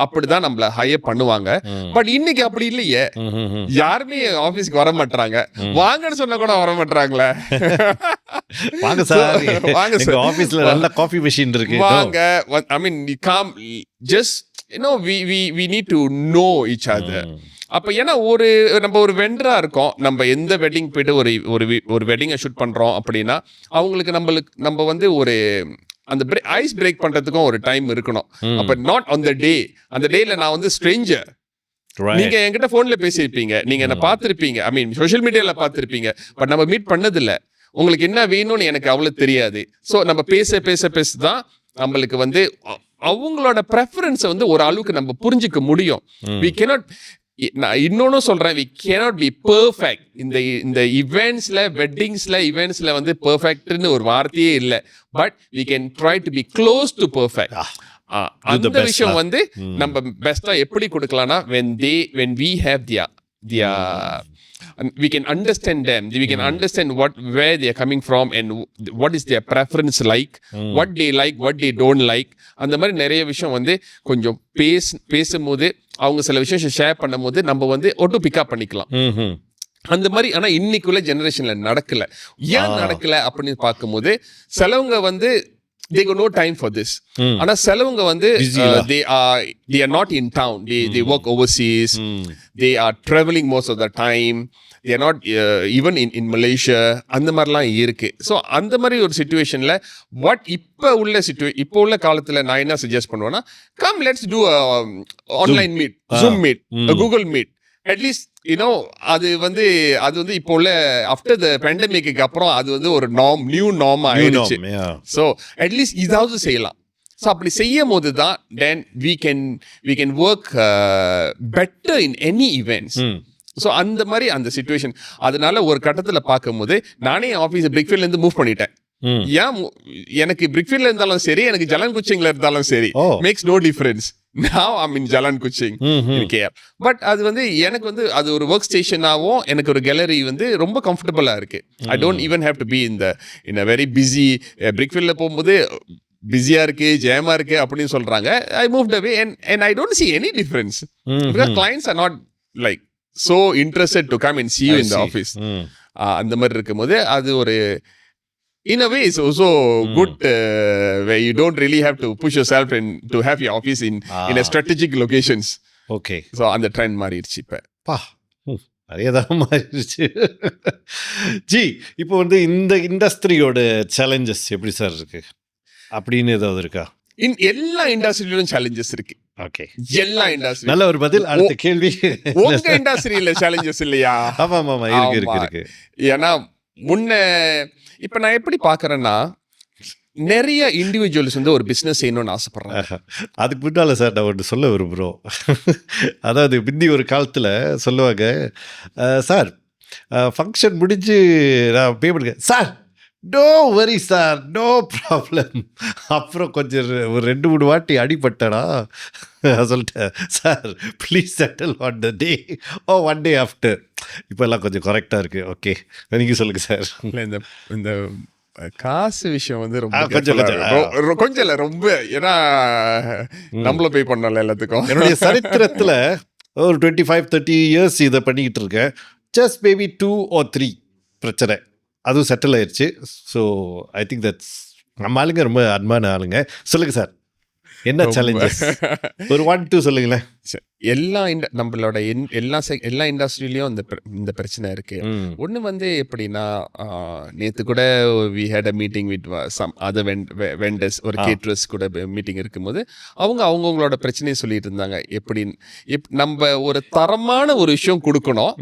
அப்படிதான் நம்மள ஹையர் பண்ணுவாங்க. பட் இன்னைக்கு அப்படி இல்லையே, யாருமே ஆபீஸ்க்கு வர மாட்டாங்க. வாங்கன்னு சொன்னா கூட வர மாட்டாங்களே. வாங்க சார், வாங்க சார், ஆபீஸ்ல நல்ல காஃபி மெஷின் இருக்கு, வாங்க. I mean you come just we need to know each other. அப்போ ஏன்னா நம்ம ஒரு வெண்டரா இருக்கோம், நம்ம எந்த வெட்டிங் போயிட்டு ஒரு வெட்டிங்கை ஷூட் பண்றோம் அப்படின்னா அவங்களுக்கு நம்ம வந்து ஒரு அந்த ஐஸ் பிரேக் பண்றதுக்கும் ஒரு டைம் இருக்கணும். அப்ப நாட் ஆன் த டே, அந்த டேல நான் வந்து ஸ்ட்ரேஞ்சர், நீங்க என்கிட்ட போன்ல பேசியிருப்பீங்க, நீங்க என்ன பார்த்திருப்பீங்க, ஐ மீன் சோஷியல் மீடியால பார்த்திருப்பீங்க, பட் நம்ம மீட் பண்ணதில்ல. உங்களுக்கு என்ன வேணும்னு எனக்கு அவ்வளவு தெரியாது. ஸோ நம்ம பேச தான் நம்மளுக்கு வந்து அவங்களோட ப்ரெஃபரன்ஸை வந்து ஒரு அளவுக்கு நம்ம புரிஞ்சுக்க முடியும். we cannot, நான் இன்னொன்னு சொல்றேன், we cannot be perfect. இந்த இவெண்ட்ஸ்ல, வெட்டிங்ஸ்ல, இவெண்ட்ஸ்ல வந்து பெர்ஃபெக்ட்னு ஒரு வார்த்தையே இல்லை. But we can try to be close to perfect. அந்த விஷயம் வந்து நம்ம பெஸ்டா எப்படி கொடுக்கலாம்னா when we have their we can understand them, we can understand where they are coming from and what is their preference like, what they don't like. அந்த மாதிரி நிறைய விஷயம் வந்து கொஞ்சம் பேசும்போது அவங்க சில விஷயம் ஷேர் பண்ணும்போது நம்ம வந்து ஆட்டோ பிக்கப் பண்ணிக்கலாம் அந்த மாதிரி. ஆனா இன்னைக்குள்ள ஜெனரேஷன்ல நடக்கல. ஏன் நடக்கல அப்படின்னு பார்க்கும்போது சிலவங்க வந்து they got no time for this. ஆனா சிலவங்க வந்து they are not in town, they work overseas, they are traveling most of the time, they are not even in Malaysia. அந்த மாதிரிலாம் இருக்கு. ஸோ அந்த மாதிரி ஒரு சிச்சுவேஷன்ல இப்போ உள்ள காலத்துல நான் என்ன சஜஸ்ட் பண்ணுவேன்னா, come let's do a online meet, Zoom meet, a Google meet. At least அது வந்து இப்போ உள்ள ஆஃப்டர் த பேண்டமிக்கு அப்புறம் அது வந்து ஒரு நியூ நார்ம் ஆயிடுச்சு. ஸோ அட்லீஸ்ட் இதாவது செய்யலாம். ஸோ அப்படி செய்யும் போது தான் தென் we can work better in any events. So அந்த மாதிரி அந்த சிச்சுவேஷன். அதனால ஒரு கட்டத்தில் பார்க்கும்போது நானே ஆஃபீஸ் பிரிக்ஃபீல்ட்லேருந்து மூவ் பண்ணிட்டேன். ஏன் எனக்கு பிரிக்ஃபீல்ட்ல இருந்தாலும் சரி, எனக்கு ஜலன் குச்சிங்ல இருந்தாலும் சரி, makes no difference. Now I'm in Jalan Kuching in KL. But அது வந்து எனக்கு வந்து அது ஒரு ஒர்க் ஸ்டேஷனாகவும் எனக்கு ஒரு கேலரி வந்து ரொம்ப கம்ஃபர்டபுளாக இருக்கு. I don't even have to be in a very busy பிரிக்ஃபீல்ட்ல போகும்போது பிஸியா இருக்கு, ஜேமா இருக்கு அப்படின்னு சொல்றாங்க. I moved away and I don't see any difference because clients are not like so interested to come and see you in the office. அந்த மாதிரி இருக்கும்போது அது ஒரு in a way it's also good where you don't really have to push yourself and to have your office in a strategic locations. Okay. So அந்த trend மாறிடுச்சு இப்போ. நிறையதான் மாறிடுச்சு. G, இப்போ வந்து இந்த இண்டஸ்ட்ரியோட சேலஞ்சஸ் எப்படி சார் இருக்கு அப்படின்னு ஏதாவது இருக்கா? எல்லா இண்டஸ்ட்ரியிலும் சேலஞ்சஸ் இருக்கு. ஓகே, எல்லா இண்டஸ்ட்ரி. நல்ல ஒரு பதில். அடுத்த கேள்வி, உங்க இண்டஸ்ட்ரியில சேலஞ்சஸ் இல்லையா? ஆமா இருக்கு. ஏன்னா முன்ன இப்போ நான் எப்படி பார்க்குறேன்னா, நிறைய இண்டிவிஜுவல்ஸ் வந்து ஒரு பிஸ்னஸ் செய்யணும்னு ஆசைப்படுறாங்க. அதுக்கு முன்னால் சார் நான் ஒன்று சொல்ல விரும்புகிறோம். அதாவது முந்தி ஒரு காலத்தில் சொல்லுவாங்க, சார் ஃபங்க்ஷன் முடிஞ்சு நான் பே பண்ணுங்க sir, no worry sir, no problem. அப்புறம் கொஞ்சம் ஒரு 2-3 வாட்டி அடிபட்டனா சொல்லிட்டேன், sir please settle on the day or 1 day after. இப்போல்லாம் கொஞ்சம் கரெக்டாக இருக்குது. ஓகே, நீங்கள் சொல்லுங்கள் சார். இந்த இந்த காசு விஷயம் வந்து ரொம்ப கொஞ்சம் கொஞ்சம் இல்லை ரொம்ப, ஏன்னா நம்மள பே பண்ணல எல்லாத்துக்கும். என்னுடைய சரித்திரத்தில் ஒரு 25-30 இயர்ஸ் இதை பண்ணிக்கிட்டு இருக்கேன். ஜஸ்ட் மேபி 2 or 3 பிரச்சனை, அதுவும் செட்டில் ஆயிடுச்சு. ஸோ ஐ திங்க் தட்ஸ் நம்ம ஆளுங்க ரொம்ப அன்பான ஆளுங்க. சொல்லுங்கள் சார், என்ன சேலஞ்சஸ் ஒரு 1-2 சொல்லுங்களேன். எல்லா நம்மளோட எல்லா இண்டஸ்ட்ரியிலையும் இந்த பிரச்சனை இருக்கு. ஒன்று வந்து எப்படின்னா, நேற்று கூட we had a meeting with some other vendors, ஒரு கேட்ரஸ் கூட மீட்டிங் இருக்கும்போது அவங்கவுங்களோட பிரச்சனையை சொல்லிட்டு இருந்தாங்க. நம்ம ஒரு தரமான ஒரு விஷயம் கொடுக்கணும்,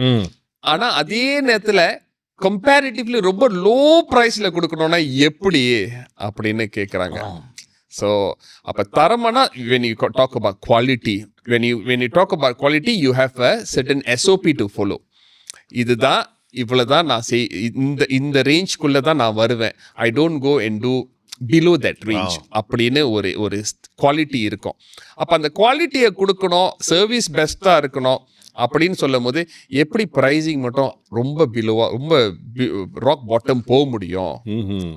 ஆனால் அதே நேரத்தில் கம்பேரிட்டிவ்லி ரொம்ப லோ ப்ரைஸில் கொடுக்கணும்னா எப்படி அப்படின்னு கேட்குறாங்க. ஸோ அப்போ தரமானா, when you talk about quality, when you talk about quality, you have a certain SOP to follow. இதுதான் இவ்வளோதான் நான் இந்த ரேஞ்ச்குள்ளே தான் நான் வருவேன். I don't go and do below that range அப்படின்னு ஒரு குவாலிட்டி இருக்கும். அப்போ அந்த குவாலிட்டியை கொடுக்கணும், சர்வீஸ் பெஸ்ட்டாக இருக்கணும் அப்படின்னு சொல்லும் போது எப்படி ப்ரைஸிங் மட்டும் ரொம்ப பிலோவா, ரொம்ப ராக் பாட்டம் போக முடியும்?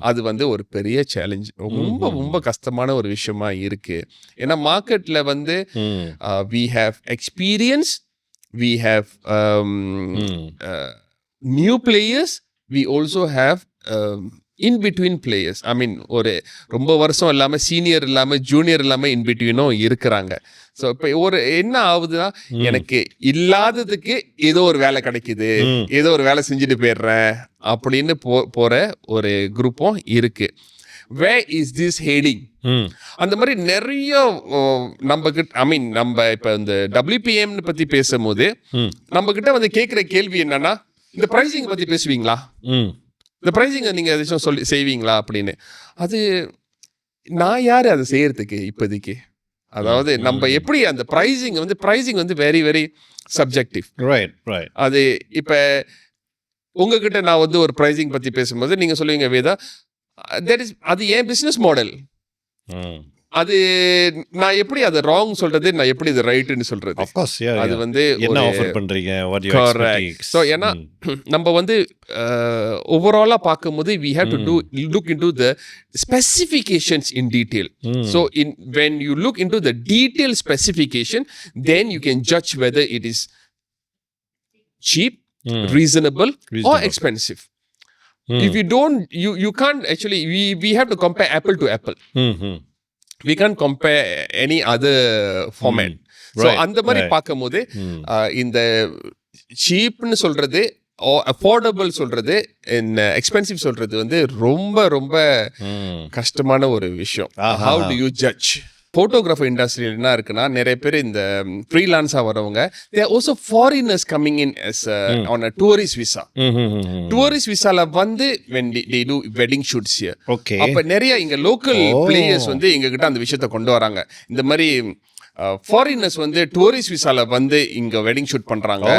அது வந்து ஒரு பெரிய சேலஞ்ச், ரொம்ப ரொம்ப கஷ்டமான ஒரு விஷயமா இருக்கு. ஏன்னா மார்க்கெட்ல வந்து we have experience, we have new players, we also have in between players. I mean ஒரு ரொம்ப வருஷம் இல்லாமல், சீனியர் இல்லாமல், ஜூனியர் இல்லாமல் இன் பிட்வீனும் இருக்கிறாங்க. ஸோ இப்போ ஒரு என்ன ஆகுதுன்னா, எனக்கு இல்லாததுக்கு ஏதோ ஒரு வேலை கிடைக்குது, ஏதோ ஒரு வேலை செஞ்சுட்டு போயிடுறேன் அப்படின்னு போகிற ஒரு குரூப்பும் இருக்கு. Where is this heading? அந்த மாதிரி நிறைய நம்ம கிட்ட, ஐ மீன் நம்ம இப்போ இந்த WPMன்னு பற்றி பேசும்போது நம்ம கிட்ட வந்து கேட்குற கேள்வி என்னன்னா, இந்த ப்ரைஸிங் பற்றி பேசுவீங்களா, இந்த ப்ரைஸிங்கை நீங்கள் எதாச்சும் செய்வீங்களா அப்படின்னு. அது நான் யார் அதை செய்யறதுக்கு இப்போதைக்கு? அதாவது நம்ம எப்படி அந்த ப்ரைஸிங் வந்து வெரி வெரி சப்ஜெக்டிவ். அது இப்போ உங்ககிட்ட நான் வந்து ஒரு ப்ரைஸிங் பற்றி பேசும்போது நீங்கள் சொல்லுவீங்க, வேதா அது ஏன் பிஸ்னஸ் மாடல், அது நான் எப்படி அதை ராங் சொல்றது, நான் எப்படி அது ரைட்னு சொல்றது? அது வந்து என்ன ஆஃபர் பண்றீங்க, வாட் யூ எக்ஸ்பெக்டிங். சோ ஏன்னா நம்ம வந்து ஓவராலா பார்க்கும்போது we have to look into the specifications in detail. So when you look into the detailed specification, then you can judge whether it is cheap, reasonable or expensive. If you don't, you can't actually, we have to compare apple to apple. We can't compare any other format. So அந்த மாதிரி பார்க்கும்போது இந்த சீப்னு சொல்றது, affordable சொல்றது, expensive சொல்றது வந்து ரொம்ப ரொம்ப கஷ்டமான ஒரு விஷயம். How do you judge? Photographer இண்டஸ்ட்ரியில் என்ன இருக்குன்னா, நிறைய பேர் இந்த ஃப்ரீலான்ஸாக வரவங்க, they are also foreigners coming in as on a tourist visa. Tourist விசால வந்து when they do wedding shoots here. அப்போ நிறைய இங்கே லோக்கல் பிளேயர்ஸ் வந்து எங்ககிட்ட அந்த விஷயத்தை கொண்டு வராங்க. இந்த மாதிரி ஃபாரினர்ஸ் வந்து டூரிஸ்ட் விசால வந்து இங்கே வெட்டிங் ஷூட் பண்ணுறாங்க,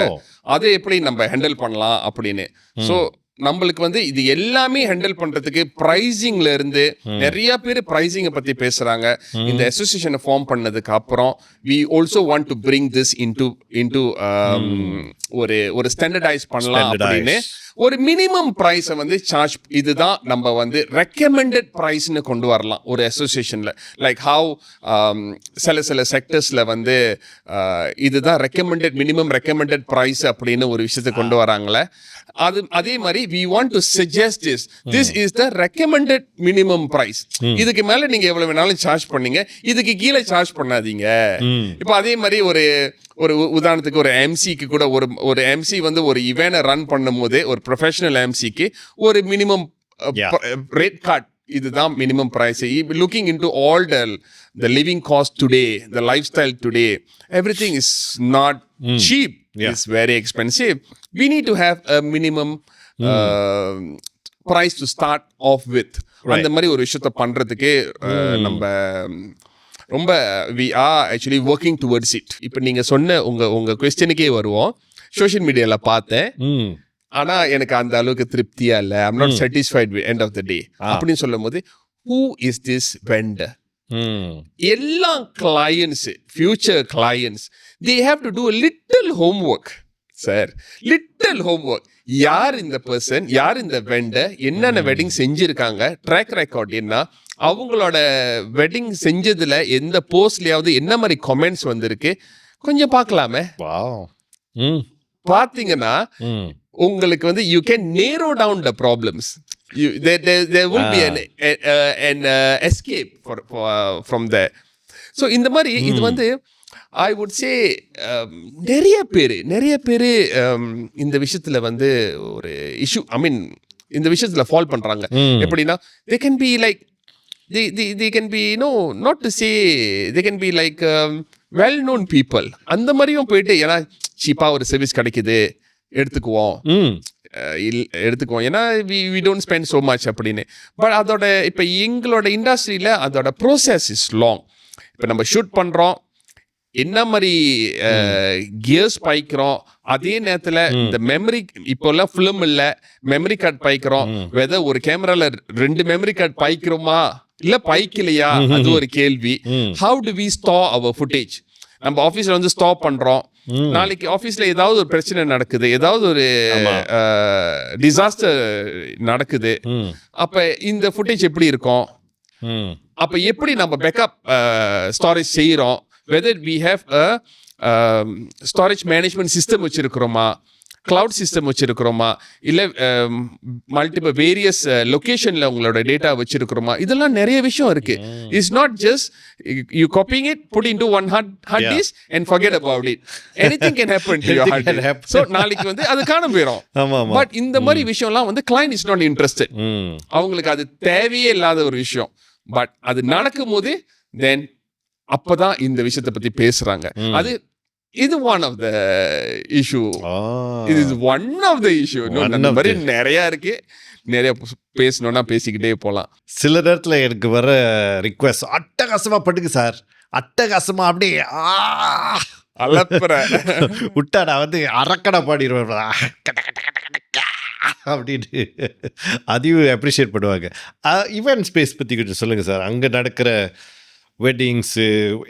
அதை எப்படி நம்ம ஹேண்டில் பண்ணலாம் அப்படின்னு. ஸோ நம்மளுக்கு வந்து இது எல்லாமே ஹேண்டில் பண்றதுக்கு பிரைசிங்ல இருந்து நிறைய பேர் பிரைசிங்கை பத்தி பேசுறாங்க. இந்த அசோசியேஷனை ஃபார்ம் பண்ணதுக்கு அப்புறம் we also want to bring this into ஒரு ஸ்டாண்டர்டைஸ் பண்ணலாம் அப்படின்னு ஒரு மினிமம் பிரைஸை வந்து சார்ஜ், இதுதான் நம்ம வந்து ரெக்கமெண்டட் பிரைஸ்னு கொண்டு வரலாம் ஒரு அசோசியேஷன்ல. லைக் ஹவ் சில செக்டர்ஸ்ல வந்து இதுதான் மினிமம் ரெக்கமெண்டட் பிரைஸ் அப்படின்னு ஒரு விஷயத்தை கொண்டு வராங்களே, அதே மாதிரி we want to suggest this is the recommended minimum price. இதுக்கு மேல நீங்க எவ்வளவு வேணாலும் சார்ஜ் பண்ணீங்க, இதுக்கு கீழே சார்ஜ் பண்ணாதீங்க. இப்போ அதே மாதிரி ஒரு உதாரணத்துக்கு ஒரு எம்சிக்கு கூட ஒரு எம்சி வந்து ஒரு இவென்ட் ரன் பண்ணும் போது ஒரு ப்ரொஃபஷனல் எம்சிக்கு ஒரு மினிமம் ரேட் கார்டு, இதுதான் minimum price. Looking into all the living cost today, the lifestyle today, everything is not cheap. It's very expensive. We need to have a minimum price to start off with. அந்த மாதிரி ஒரு விஷயத்த பண்றதுக்கு நம்ம ரொம்ப we are actually working towards it. இப்போ நீங்க சொன்ன உங்க கொஸ்டினுக்கே வருவோம். சோஷியல் மீடியால பார்த்தேன், ஆனா எனக்கு அந்த அளவுக்கு திருப்தியா இல்லை, I'm not satisfied with end of the day அப்படின்னு சொல்லும் போது, who is this vendor? எல்லா clients, future clients, they have to do a little homework சார், லிட்டில் ஹோம்ஒர்க். யார் இந்த பர்சன், யார் இந்த வெண்டர், என்னென்ன வெட்டிங் செஞ்சிருக்காங்க, ட்ராக் ரெக்கார்ட் என்ன, அவங்களோட வெட்டிங் செஞ்சதுல எந்த போஸ்ட்லயாவது என்ன மாதிரி கமெண்ட்ஸ் வந்திருக்கு, கொஞ்சம் பார்க்கலாமே. பார்த்தீங்கன்னா உங்களுக்கு வந்து you can narrow down the problems. There will be an escape from there. So இந்த மாதிரி இது வந்து I would say நிறைய பேர் இந்த விஷயத்துல வந்து ஒரு இஷ்யூ, ஐ மீன் இந்த விஷயத்துல ஃபால் பண்றாங்க. எப்படின்னா they can be like they can be, you know, not to say they can be like well known people. அந்த மாதிரியும் போயிட்டு ஏன்னா சீப்பா ஒரு சர்வீஸ் கிடைக்குது எடுத்துக்குவோம், ஏன்னா we don't spend so much அப்படின்னு. பட் அதோட இப்போ எங்களோட இண்டஸ்ட்ரியில் அதோட ப்ரோசஸ் இஸ் லாங். இப்போ நம்ம ஷூட் பண்ணுறோம், என்ன மாதிரி கியர்ஸ் பாய்க்கிறோம், அதே நேரத்தில் இந்த மெமரி, இப்போல்லாம் ஃபிலிம் இல்லை, மெமரி கார்டு பாய்க்கிறோம், வெதர் ஒரு கேமரால 2 மெமரி கார்டு பாய்க்கிறோமா இல்ல பாய்க்கலையா, அது ஒரு கேள்வி. How do we store our footage? நம்ம ஆஃபீஸில் வந்து ஸ்டாப் பண்ணுறோம், நாளைக்கு ஆஃபீஸில் ஏதாவது ஒரு பிரச்சனை நடக்குது, ஏதாவது ஒரு டிசாஸ்டர் நடக்குது, அப்போ இந்த ஃபுட்டேஜ் எப்படி இருக்கும், அப்போ எப்படி நம்ம பேக்கப் ஸ்டோரேஜ் செய்கிறோம், whether we have storage management system வச்சுருக்கிறோமா, கிளவுட் சிஸ்டம் வச்சுருக்கிறோமா, இல்லை மல்டிபிள் வேரியஸ் லொக்கேஷனில் உங்களோட டேட்டா வச்சுருக்கிறோமா, இதெல்லாம் நிறைய விஷயம் இருக்குது. It's not just you copying it, put into one hard disk and forget about it. Anything can happen to your hard disk. So நாளைக்கு வந்து அது காண போயிடும். பட் இந்த மாதிரி விஷயம்லாம் வந்து கிளைண்ட் இஸ் நாட் இன்ட்ரெஸ்டட், அவங்களுக்கு அது தேவையே இல்லாத ஒரு விஷயம். பட் அது நடக்கும் போது தென் அப்போதான் இந்த விஷயத்தை பற்றி பேசுகிறாங்க. அது இது ஒன் ஆஃப் த இஷ்யூ. இது is one of the issue. அந்த மாதிரி நிறைய இருக்கு, நிறைய பேசணும்னா பேசிக்கிட்டே போகலாம். சில நேரத்தில் எனக்கு வர ரிக்வெஸ்ட், அட்டகாசமாக பட்டுக்கு சார், அட்டகாசமாக அப்படியே அலப்புற விட்டா நான் வந்து அரக்கடை பாடிடுவேன் அப்படின்னு, அதையும் அப்ரிஷியேட் பண்ணுவாங்க. ஈவெண்ட் ஸ்பேஸ் பற்றி கொஞ்சம் சொல்லுங்கள் சார். அங்கே நடக்கிற வெட்டிங்ஸு,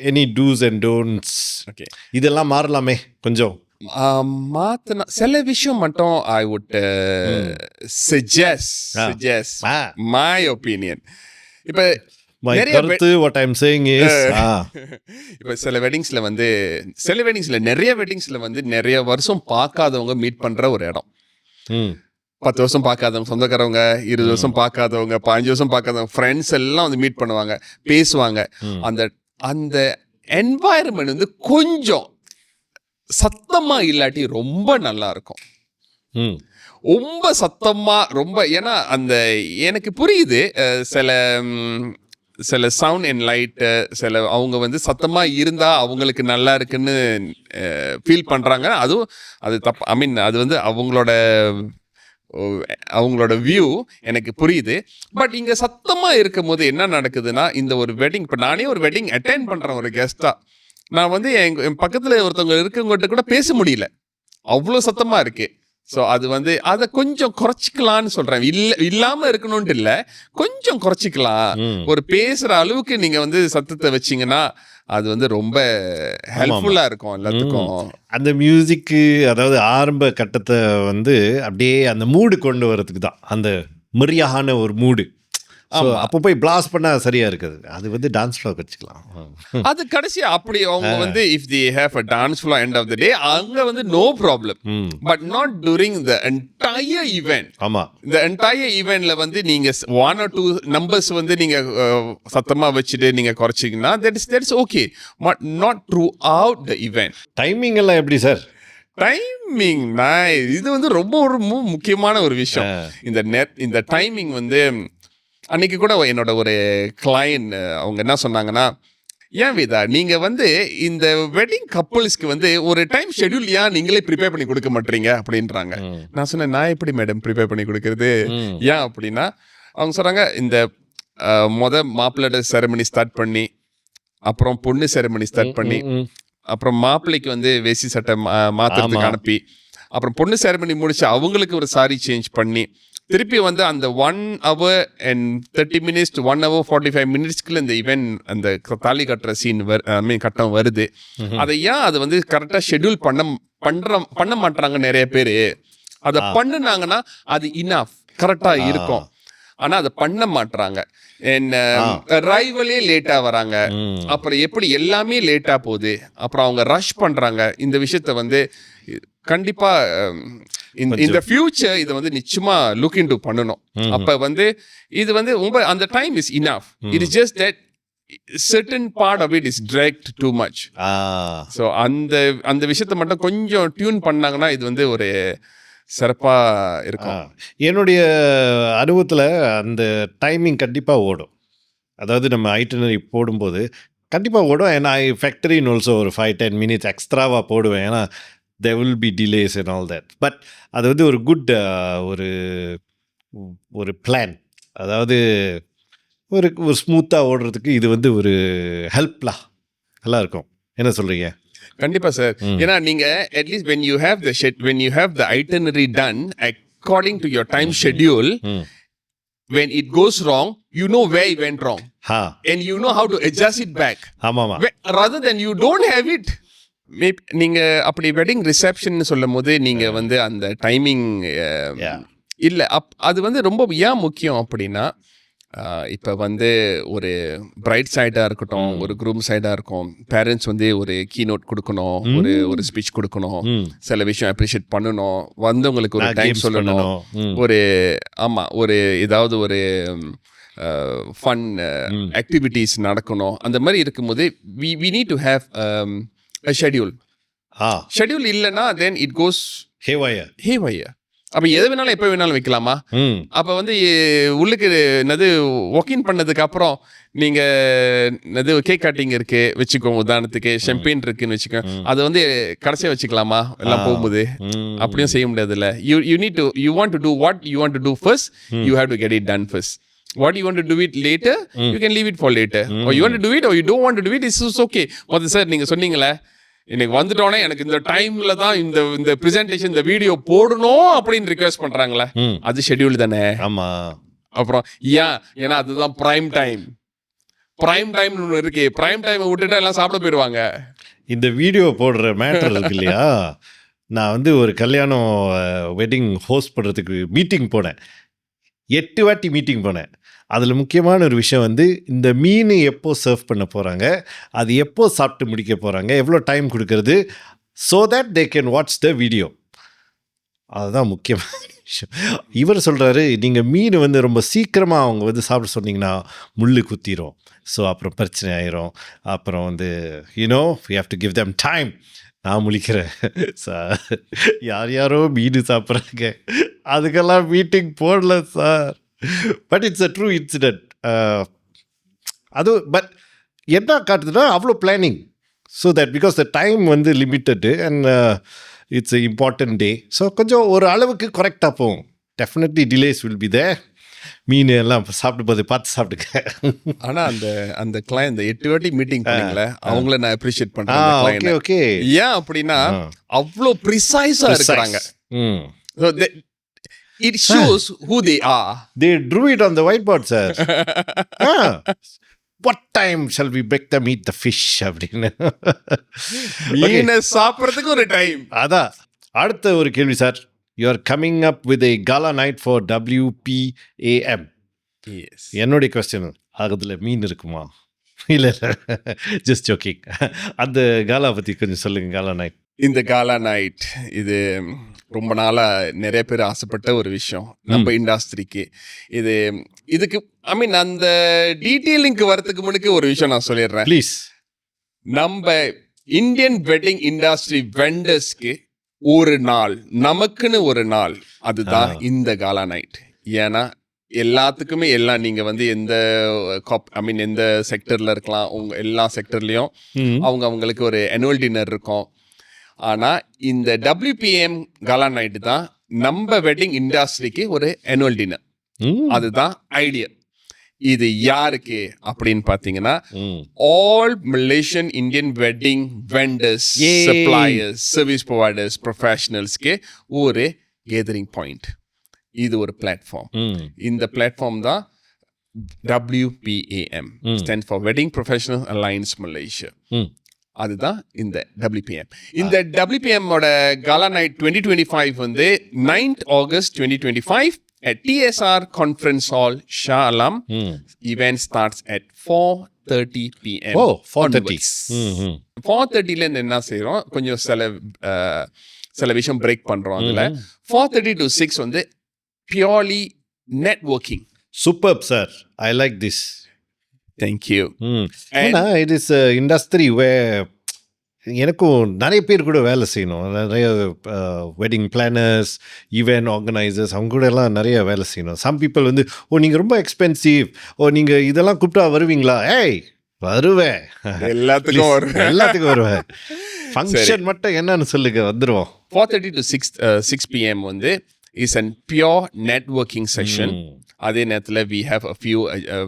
எனி டூஸ் அண்ட் டோன்ட்ஸ், இதெல்லாம் மாறலாமே கொஞ்சம்? மாற்றினா சில விஷயம் மட்டும் I would suggest my opinion. இப்போ இப்போ சில வெட்டிங்ஸில் வந்து நிறைய வருஷம் பார்க்காதவங்க மீட் பண்ணுற ஒரு இடம். 10 வருஷம் பார்க்காதவங்க, சொந்தக்காரவங்க 20 வருஷம் பார்க்காதவங்க, 15 வருஷம் பார்க்காதவங்க, ஃப்ரெண்ட்ஸ் எல்லாம் வந்து மீட் பண்ணுவாங்க, பேசுவாங்க. அந்த என்வாயர்மெண்ட் வந்து கொஞ்சம் சத்தமா இல்லாட்டி ரொம்ப நல்லா இருக்கும். ரொம்ப சத்தமா ரொம்ப, ஏன்னா அந்த எனக்கு புரியுது சில சவுண்ட் அண்ட் லைட்டு, சில அவங்க வந்து சத்தமா இருந்தா அவங்களுக்கு நல்லா இருக்குன்னு ஃபீல் பண்றாங்க. அதுவும் அது தப்பு, ஐ மீன் அது வந்து அவங்களோட வியூ எனக்கு புரியுது. பட் இங்க சத்தமா இருக்கும் போது என்ன நடக்குதுன்னா, இந்த ஒரு வெட்டிங், இப்போ நானே ஒரு வெட்டிங் அட்டெண்ட் பண்றேன் ஒரு கெஸ்டா, நான் வந்து என் பக்கத்துல ஒருத்தவங்க இருக்கவங்ககிட்ட கூட பேச முடியல, அவ்வளோ சத்தமா இருக்கு. ஸோ அது வந்து அதை கொஞ்சம் குறைச்சிக்கலான்னு சொல்றேன். இல்லாம இருக்கணும்னு இல்லை, கொஞ்சம் குறைச்சிக்கலாம். ஒரு பேசுற அளவுக்கு நீங்க வந்து சத்தத்தை வச்சீங்கன்னா அது வந்து ரொம்ப ஹெல்ப்ஃபுல்லா இருக்கும் எல்லாத்துக்கும். அந்த மியூசிக்கு, அதாவது ஆரம்ப கட்டத்தை வந்து அப்படியே அந்த மூடு கொண்டு வரதுக்கு தான், அந்த மிரியான ஒரு மூடு. அப்போ போய் பிளாஸ்ட் பண்ணா சரியா இருக்குது. அது வந்து டான்ஸ் ஃப்ளோர் வச்சுக்கலாம். அது கடைசியா அப்படி அவங்க வந்து if they have a dance floor end of the day, அங்க வந்து no problem, but not during the entire event. ஆமா, the entire eventல வந்து நீங்க 1 or 2 numbers வந்து நீங்க சத்தமா வச்சிட்டு நீங்க குறைச்சிங்கன்னா that's okay, but not throughout the event. Timing எல்லாம் எப்படி சார்? டைமிங் இது வந்து ரொம்ப ஒரு முக்கியமான ஒரு விஷயம். இந்த டைமிங் வந்து அன்னைக்கு கூட என்னோட ஒரு கிளையண்ட் அவங்க என்ன சொன்னாங்கன்னா, ஏன் வேதா நீங்க வந்து இந்த வெட்டிங் கப்புள்ஸ்க்கு வந்து ஒரு டைம் ஷெட்யூல் ஏன் நீங்களே ப்ரிப்பேர் பண்ணி கொடுக்க மாட்டீங்க அப்படின்றாங்க. நான் சொன்னேன், நான் எப்படி மேடம் ப்ரிப்பேர் பண்ணி கொடுக்கறது? ஏன் அப்படின்னா அவங்க சொல்றாங்க, இந்த மாப்பிள்ளோட செரமனி ஸ்டார்ட் பண்ணி, அப்புறம் பொண்ணு செரமனி ஸ்டார்ட் பண்ணி, அப்புறம் மாப்பிள்ளைக்கு வந்து வேசி சட்டை மாத்துறதுக்கு அனுப்பி, அப்புறம் பொண்ணு செரமனி முடிச்சு அவங்களுக்கு ஒரு சாரி சேஞ்ச் பண்ணி, திருப்பி வந்து அந்த 1 hour and 30 minutes to 1 hour 45 minutesக்குள்ள இந்த ஈவென்ட் அந்த தாலி கட்டுற சீன் கட்டம் வருது. அதை ஏன் அது வந்து கரெக்டாக ஷெட்யூல் பண்ண மாட்டாங்க நிறைய பேர். அதை பண்ணுனாங்கன்னா அது இனஃப் கரெக்டாக இருக்கும். ஆனா அதை பண்ண மாட்டாங்க. ரைவலே லேட்டா வராங்க, அப்புறம் எப்படி எல்லாமே லேட்டா போகுது, அப்புறம் அவங்க ரஷ் பண்றாங்க. இந்த விஷயத்த வந்து கண்டிப்பா இந்த ஃபியூச்சர் இதை வந்து நிச்சயமா லுக் இன்டு பண்ணணும். அப்ப வந்து இது வந்து அந்த time is enough. It is just that certain part of it is dragged too much. So அந்த விஷயத்தை மட்டும் கொஞ்சம் டியூன் பண்ணாங்கன்னா இது வந்து ஒரு சிறப்பா இருக்கும். என்னுடைய அனுபவத்தில் அந்த டைமிங் கண்டிப்பாக ஓடும். அதாவது நம்ம ஐட்டனரி போடும்போது கண்டிப்பாக ஓடும். ஏன்னா ஃபேக்டரின்னு ஆல்சோ ஒரு 5-10 minutes எக்ஸ்ட்ராவாக போடுவேன். ஏன்னா there will be delays and all that. But அது வந்து ஒரு குட் ஒரு பிளான். அதாவது ஒரு ஸ்மூத்தாக ஓடுறதுக்கு இது வந்து ஒரு ஹெல்ப்லாம் நல்லா இருக்கும். என்ன சொல்கிறீங்க? கண்டிப்பா சார். ஏன்னா நீங்க at least when you have the itinerary done according to your time schedule, when it goes wrong, you know where it went wrong, and you know how to adjust it back. Rather than you don't have it. நீங்க அப்படி wedding reception சொல்லும் போது நீங்க வந்து அந்த timing இல்லை, அது வந்து ரொம்ப ஏன் முக்கியம் அப்படின்னா, இப்போ வந்து ஒரு பிரைட் சைடாக இருக்கட்டும், ஒரு க்ரூம் சைடாக இருக்கும், பேரண்ட்ஸ் வந்து ஒரு கீநோட் கொடுக்கணும், ஒரு ஸ்பீச் கொடுக்கணும், சில விஷயம் அப்ரிஷியேட் பண்ணணும், வந்தவங்களுக்கு ஒரு டைம் சொல்லணும், ஒரு ஒரு ஏதாவது ஒரு ஃபன் ஆக்டிவிட்டீஸ் நடக்கணும். அந்த மாதிரி இருக்கும்போது we need to have a schedule. Schedule இல்லைன்னா then it goes haywire. அப்போ எது வேணாலும் எப்போ வேணாலும் வைக்கலாமா? அப்போ வந்து உள்ளுக்கு என்னது ஒர்க்கின் பண்ணதுக்கு அப்புறம் நீங்கள் கேக் கட்டிங் இருக்கு வச்சுக்கோங்க, உதாரணத்துக்கு ஷெம்பெயின் இருக்குன்னு வச்சுக்கோங்க, அதை வந்து கடைசியாக வச்சுக்கலாமா எல்லாம் போகும்போது? அப்படியும் செய்ய முடியாதுல்ல. you want to do what you want to do first, you have to get it done first. What you want to do it later, you can leave it for later. Or you want to do it or you don't want to do it, it's okay. Sir நீங்கள் சொன்னீங்களே, இன்னைக்கு வந்துட்டோன்னே எனக்கு இந்த டைம்ல தான் இந்த presentation இந்த video போடணும் அப்படின்னு ரிக்வெஸ்ட் பண்றாங்களே, அது ஷெட்யூல் தானே? ஆமா. அப்புறம் ஏன்னா அதுதான் பிரைம் டைம் ஒன்று இருக்கு. பிரைம் டைம் விட்டுட்டா எல்லாம் சாப்பிட போயிடுவாங்க. இந்த வீடியோ போடுற மேட்டர் இருக்கு இல்லையா? நான் வந்து ஒரு கல்யாணம் வெட்டிங் ஹோஸ்ட் பண்ணுறதுக்கு மீட்டிங் போனேன். 8 வாட்டி மீட்டிங் போனேன். அதில் முக்கியமான ஒரு விஷயம் வந்து இந்த மீன் எப்போ சர்வ் பண்ண போகிறாங்க, அது எப்போ சாப்பிட்டு முடிக்க போகிறாங்க, எவ்வளோ டைம் கொடுக்கறது, so that they can watch the video. அதுதான் முக்கியமான விஷயம். இவர் சொல்கிறாரு, நீங்கள் மீன் வந்து ரொம்ப சீக்கிரமாக அவங்க வந்து சாப்பிட சொன்னீங்கன்னா முள் குத்திரும், ஸோ அப்புறம் பிரச்சனை ஆயிரும், அப்புறம் வந்து you know we have to give them time. நான் முழிக்கிறேன், சார் யாரோ மீன் சாப்பிட்றாங்க, அதுக்கெல்லாம் மீட்டிங் போடல sir. But it's a true incident. அது பட் என்ன காட்டுதுன்னா அவ்வளோ planning. So that because the time வந்து limited and it's a important day. So கொஞ்சம் ஒரு அளவுக்கு கரெக்டாக போகும். Definitely delays will be there. மீன் எல்லாம் சாப்பிட்டு போது பார்த்து சாப்பிட்டுக்க. ஆனால் அந்த கிளையண்ட் 8 வாட்டி மீட்டிங் பண்ணீங்களே, அவங்கள நான் அப்ரிஷியேட் பண்ணுறேன். ஓகே, ஏன் அப்படின்னா அவ்வளோ ப்ரிசைஸாக இருக்கிறாங்க. It shows who they are. They drew it on the whiteboard, sir. What time shall we break them eat the fish? அப்படின்னு மீனை சாப்பிட்றதுக்கு ஒரு டைம். அதான் அடுத்த ஒரு கேள்வி sir. You are coming up with a gala night for WPAM. Yes. என்னுடைய question, அதில் மீன் இருக்குமா? இல்லை ஜஸ்ட் ஜோக்கிங். அந்த காலா பற்றி கொஞ்சம் சொல்லுங்கள். காலா நைட், இந்த காலா நைட் இது ரொம்ப நாளாக நிறைய பேர் ஆசைப்பட்ட ஒரு விஷயம் நம்ம இண்டஸ்ட்ரிக்கு. இதுக்கு ஐ மீன் அந்த டீட்டெயிலிங்க்கு வரதுக்கு முன்னாடி ஒரு விஷயம் நான் சொல்லிடுறேன் ப்ளீஸ். நம்ம இந்தியன் வெட்டிங் இண்டஸ்ட்ரி வெண்டர்ஸ்க்கு ஒரு நாள், நமக்குன்னு ஒரு நாள், அதுதான் இந்த காலா நைட். ஏன்னா எல்லாத்துக்குமே எல்லாம் நீங்க வந்து எந்த எந்த செக்டர்ல இருக்கலாம், எல்லா செக்டர்லயும் அவங்களுக்கு ஒரு annual டின்னர் இருக்கும். ஆனா இந்த WPM காலா நைட் தான் நம்ம வெட்டிங் இண்டஸ்ட்ரிக்கு ஒரு annual டின்னர். அதுதான் ஐடியா. இது யாருக்கு அப்படின்னு பாத்தீங்கன்னா, all Malaysian Indian wedding vendors, suppliers, service providers, ப்ரொஃபஷனல்ஸ்க்கு ஒரு கேதரிங் பாயிண்ட். இது ஒரு பிளாட்ஃபார்ம். இந்த பிளாட்ஃபார்ம் தான் WPAM, stand for wedding professional alliance Malaysia. அதுதான் இந்த WPM. இந்த WPM ஓட காலா நைட் 2025 வந்து 9th August 2025 at TSR Conference Hall, Shah Alam. Event starts at 4:30 p.m. Oh, 4:30. 4:30ல இருந்து என்ன செய்றோம், கொஞ்சம் சில விஷயம் பிரேக் பண்றோம். அதுல 4:30 to 6 வந்து purely networking. Superb, sir. I like this. Thank you. ஏன்னா it is a industry where எனக்கும் நிறைய பேர் கூட வேலை செய்யணும். நிறைய வெட்டிங் பிளானர்ஸ், ஈவென்ட் ஆர்கனைசர்ஸ், அவங்க கூட எல்லாம் நிறைய வேலை செய்யணும். சம் பீப்புள் வந்து, ஓ நீங்கள் ரொம்ப எக்ஸ்பென்சிவ், ஓ நீங்கள் இதெல்லாம் கூப்பிட்டா வருவீங்களா? ஏய் வருவேன், எல்லாத்துக்கும் வருவேன். ஃபங்க்ஷன் மட்டும் என்னன்னு சொல்லுங்க, வந்துடுவோம். 4:30 to 6 p.m. வந்து is a pure networking session. அதே நேரத்தில் we have a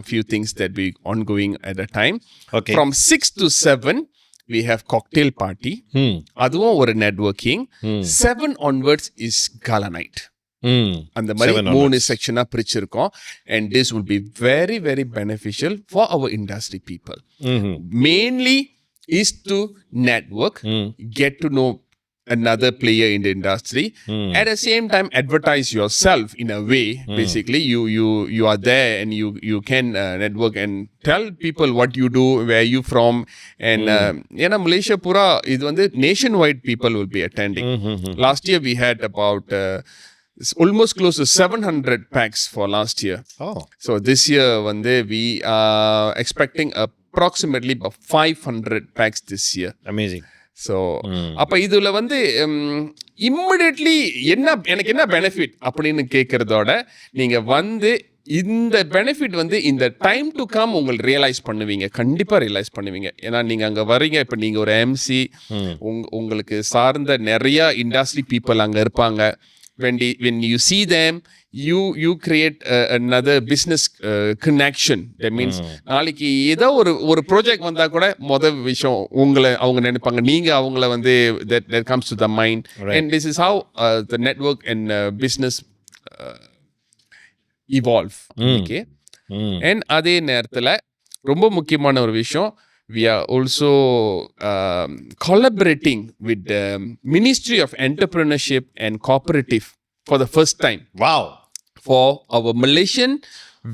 few things that we ongoing at a time. Okay. From 6 to 7 we have cocktail party. அதுவும் ஒரு networking. 7 onwards is gala night. அந்த மாதிரி 3 செக்ஷனா பிரிச்சிருக்கோம். And this will be very very beneficial for our industry people. Mainly is to network, get to know another player in the industry, at the same time advertise yourself in a way. Basically you are there and you can network and tell people what you do, where you from, and ஏன்னா Malaysia பூரா இது வந்து nationwide people will be attending. Last year we had about almost close to 700 packs for last year. So this year வந்து we are expecting approximately 500 packs this year. Amazing. So அப்போ இதில் வந்து immediately எனக்கு என்ன benefit அப்படின்னு கேட்குறதோட, நீங்கள் வந்து இந்த பெனிஃபிட் வந்து இந்த டைம் டு கம் உங்களுக்கு ரியலைஸ் பண்ணுவீங்க, கண்டிப்பாக ரியலைஸ் பண்ணுவீங்க. ஏன்னா நீங்கள் அங்கே வரீங்க, இப்போ நீங்கள் ஒரு MC, உங்களுக்கு சார்ந்த நிறையா இண்டஸ்ட்ரி பீப்புள் அங்கே இருப்பாங்க. When you see them, you create another business connection. That means நாளைக்கு ஏதோ ஒரு ப்ராஜெக்ட் வந்தா கூட முதல் விஷயம் அவங்க நினைப்பாங்க, நீங்க அவங்கள வந்து that comes to the mind. Right. And this is how the network and business evolve. Okay. And அதே நேரத்தில் ரொம்ப முக்கியமான ஒரு விஷயம், we are also collaborating with the Ministry of Entrepreneurship and Cooperative for the first time. Wow. For our Malaysian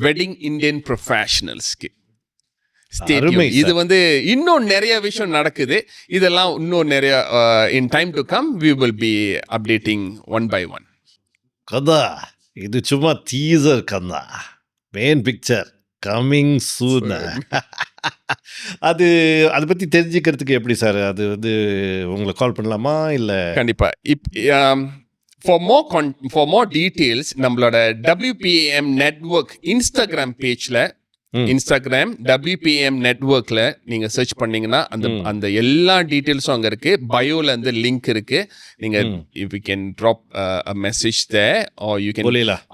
wedding Indian professionals. இது வந்து இன்னும் நிறைய விஷயம் நடக்குது. இதெல்லாம் இன்னும் நிறைய in time to come we will be updating one by one. கதா இது சும்மா டீசர் கதா, மெயின் பிக்சர் கம்மிங் சூன். அதை பற்றி தெரிஞ்சுக்கிறதுக்கு எப்படி சார், அது வந்து உங்களை கால் பண்ணலாமா இல்லை? கண்டிப்பாக. For more details, நம்மளோட WPAM நெட்வொர்க் இன்ஸ்டாகிராம் பேஜில், இன்ஸ்டாகிராம் WPAM நெட்வொர்க்கில் நீங்கள் சர்ச் பண்ணிங்கன்னா அந்த எல்லா டீட்டெயில்ஸும் அங்கே இருக்குது. பயோவில் அந்த லிங்க் இருக்குது. நீங்கள் if you can drop a message there, or you can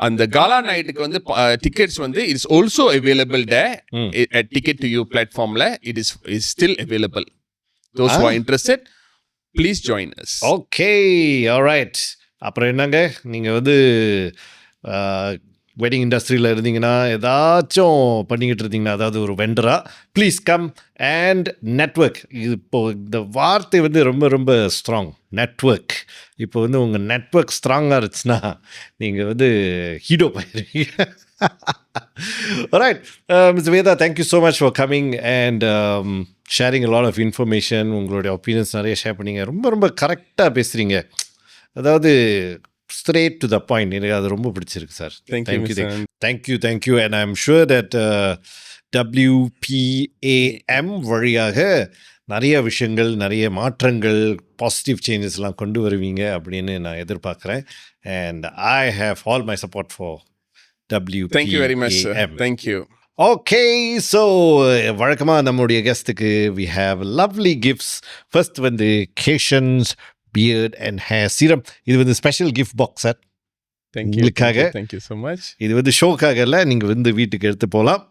அந்த காலா நைட்டுக்கு வந்து டிக்கெட்ஸ் வந்து it is also available there at Ticket to You platformல. It is still available. Those who are interested, please join us. Okay, all right. அப்புறம் என்னங்க, நீங்கள் வந்து wedding இண்டஸ்ட்ரியில் இருந்தீங்கன்னா, ஏதாச்சும் பண்ணிக்கிட்டு இருந்தீங்கன்னா, அதாவது ஒரு வெண்டரா, ப்ளீஸ் கம் அண்ட் நெட்வொர்க். இப்போது இந்த வார்த்தை வந்து ரொம்ப ரொம்ப ஸ்ட்ராங், நெட்வொர்க். இப்போ வந்து உங்கள் நெட்வொர்க் ஸ்ட்ராங்காக இருந்துச்சுன்னா நீங்கள் வந்து ஹீரோ போயிருவீங்க. Alright, Mr. Veda, thank you so much for coming and sharing a lot of information. உங்களுடைய ஒப்பீனியன்ஸ் நிறைய ஷேர் பண்ணிங்க. ரொம்ப ரொம்ப கரெக்டாக பேசுகிறீங்க, அதாவது straight to the point. எனக்கு அது ரொம்ப பிடிச்சிருக்கு sir. Thank you. And I'm sure that WPAM வழியாக நிறைய விஷயங்கள், நிறைய மாற்றங்கள், பாசிட்டிவ் சேஞ்சஸ்லாம் கொண்டு வருவீங்க அப்படின்னு நான் எதிர்பார்க்குறேன். And I have all my support for WPAM. Thank you very much, sir. Thank you. Okay, so வழக்கமாக நம்முடைய கெஸ்ட்டுக்கு we have lovely gifts. First வந்து Cations Beard and Hair Serum. இது வந்து special gift box set Thank you. உங்களுக்காக. Thank you so much. இது வந்து ஷோக்காக இல்லை, நீங்கள் வந்து வீட்டுக்கு எடுத்து போகலாம்.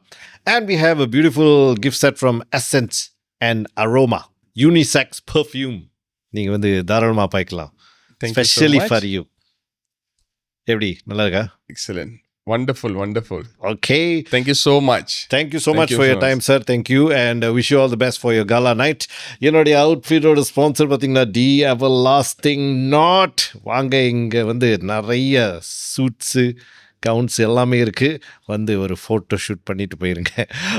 And we have a beautiful gift set from Essence and Aroma Unisex Perfume. நீங்கள் வந்து தாராளமாக பாய்க்கலாம். Thank you so Especially much. for you. எப்படி நல்லா இருக்கா? Excellent. Wonderful, wonderful. Okay. Thank you so much. Thank you so Thank much you for so your much. time, sir. Thank you. And wish you all the best for your gala night. என்னுடைய அவுட்ஃபிட்டோட sponsor பார்த்தீங்கன்னா D everlasting not. வாங்க, இங்கே வந்து நிறைய suits gowns எல்லாமே இருக்குது. வந்து ஒரு ஃபோட்டோ ஷூட் பண்ணிட்டு போயிருங்க.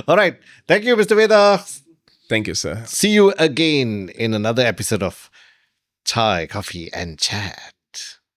Alright. Thank you, Mr. Veda. Thank you, sir. See you again in another episode of Chai, Coffee and Chat.